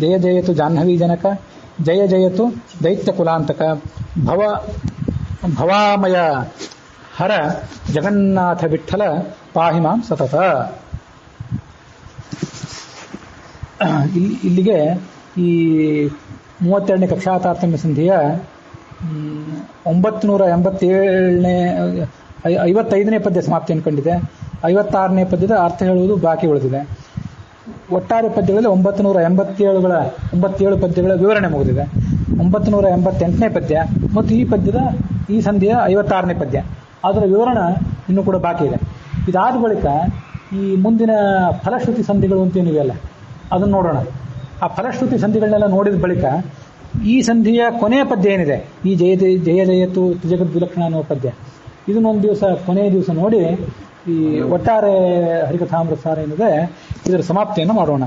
ಜಯ ಜಯತು ಜಾಹ್ನವೀ ಜನಕ, ಜಯ ಜಯತು ದೈತ್ಯ ಕುಲಾಂತಕ, ಭವಾಮಯ ಹರ ಜಗನ್ನಾಥ ವಿಠ್ಠಲ ಪಾಹಿ ಮಾಂ ಸತತ. ಇಲ್ಲಿಗೆ ಈ 32ನೇ ಕಕ್ಷಾ ತಾರತಮ್ಯ ಸಂಧಿಯ 55ನೇ ಪದ್ಯ ಸಮಾಪ್ತಿ ಅನ್ಕೊಂಡಿದೆ. 56ನೇ ಪದ್ಯದ ಅರ್ಥ ಹೇಳುವುದು ಬಾಕಿ ಉಳಿದಿದೆ. ಒಟ್ಟಾರೆ ಪದ್ಯಗಳಲ್ಲಿ 987 ಪದ್ಯಗಳ ವಿವರಣೆ ಮುಗಿದಿದೆ. 988ನೇ ಪದ್ಯ ಮತ್ತು ಈ ಸಂಧಿಯ 56ನೇ ಪದ್ಯ, ಅದರ ವಿವರಣೆ ಇನ್ನೂ ಕೂಡ ಬಾಕಿ ಇದೆ. ಇದಾದ ಬಳಿಕ ಈ ಮುಂದಿನ ಫಲಶ್ರುತಿ ಸಂಧಿಗಳು ಅಂತೇನಿವೆಯಲ್ಲ ಅದನ್ನು ನೋಡೋಣ. ಆ ಫಲಶ್ರುತಿ ಸಂಧಿಗಳನ್ನೆಲ್ಲ ನೋಡಿದ ಬಳಿಕ ಈ ಸಂಧಿಯ ಕೊನೆಯ ಪದ್ಯ ಏನಿದೆ, ಈ ಜಯ ಜಯತು ತ್ರಿಜಗದ್ ವಿಲಕ್ಷಣ ಅನ್ನುವ ಪದ್ಯ, ಇದನ್ನೊಂದು ದಿವಸ ಕೊನೆಯ ದಿವಸ ನೋಡಿ ಈ ಒಟ್ಟಾರೆ ಹರಿಕಥಾಮೃತ ಸಾರ ಏನಿದೆ ಇದರ ಸಮಾಪ್ತಿಯನ್ನು ಮಾಡೋಣ.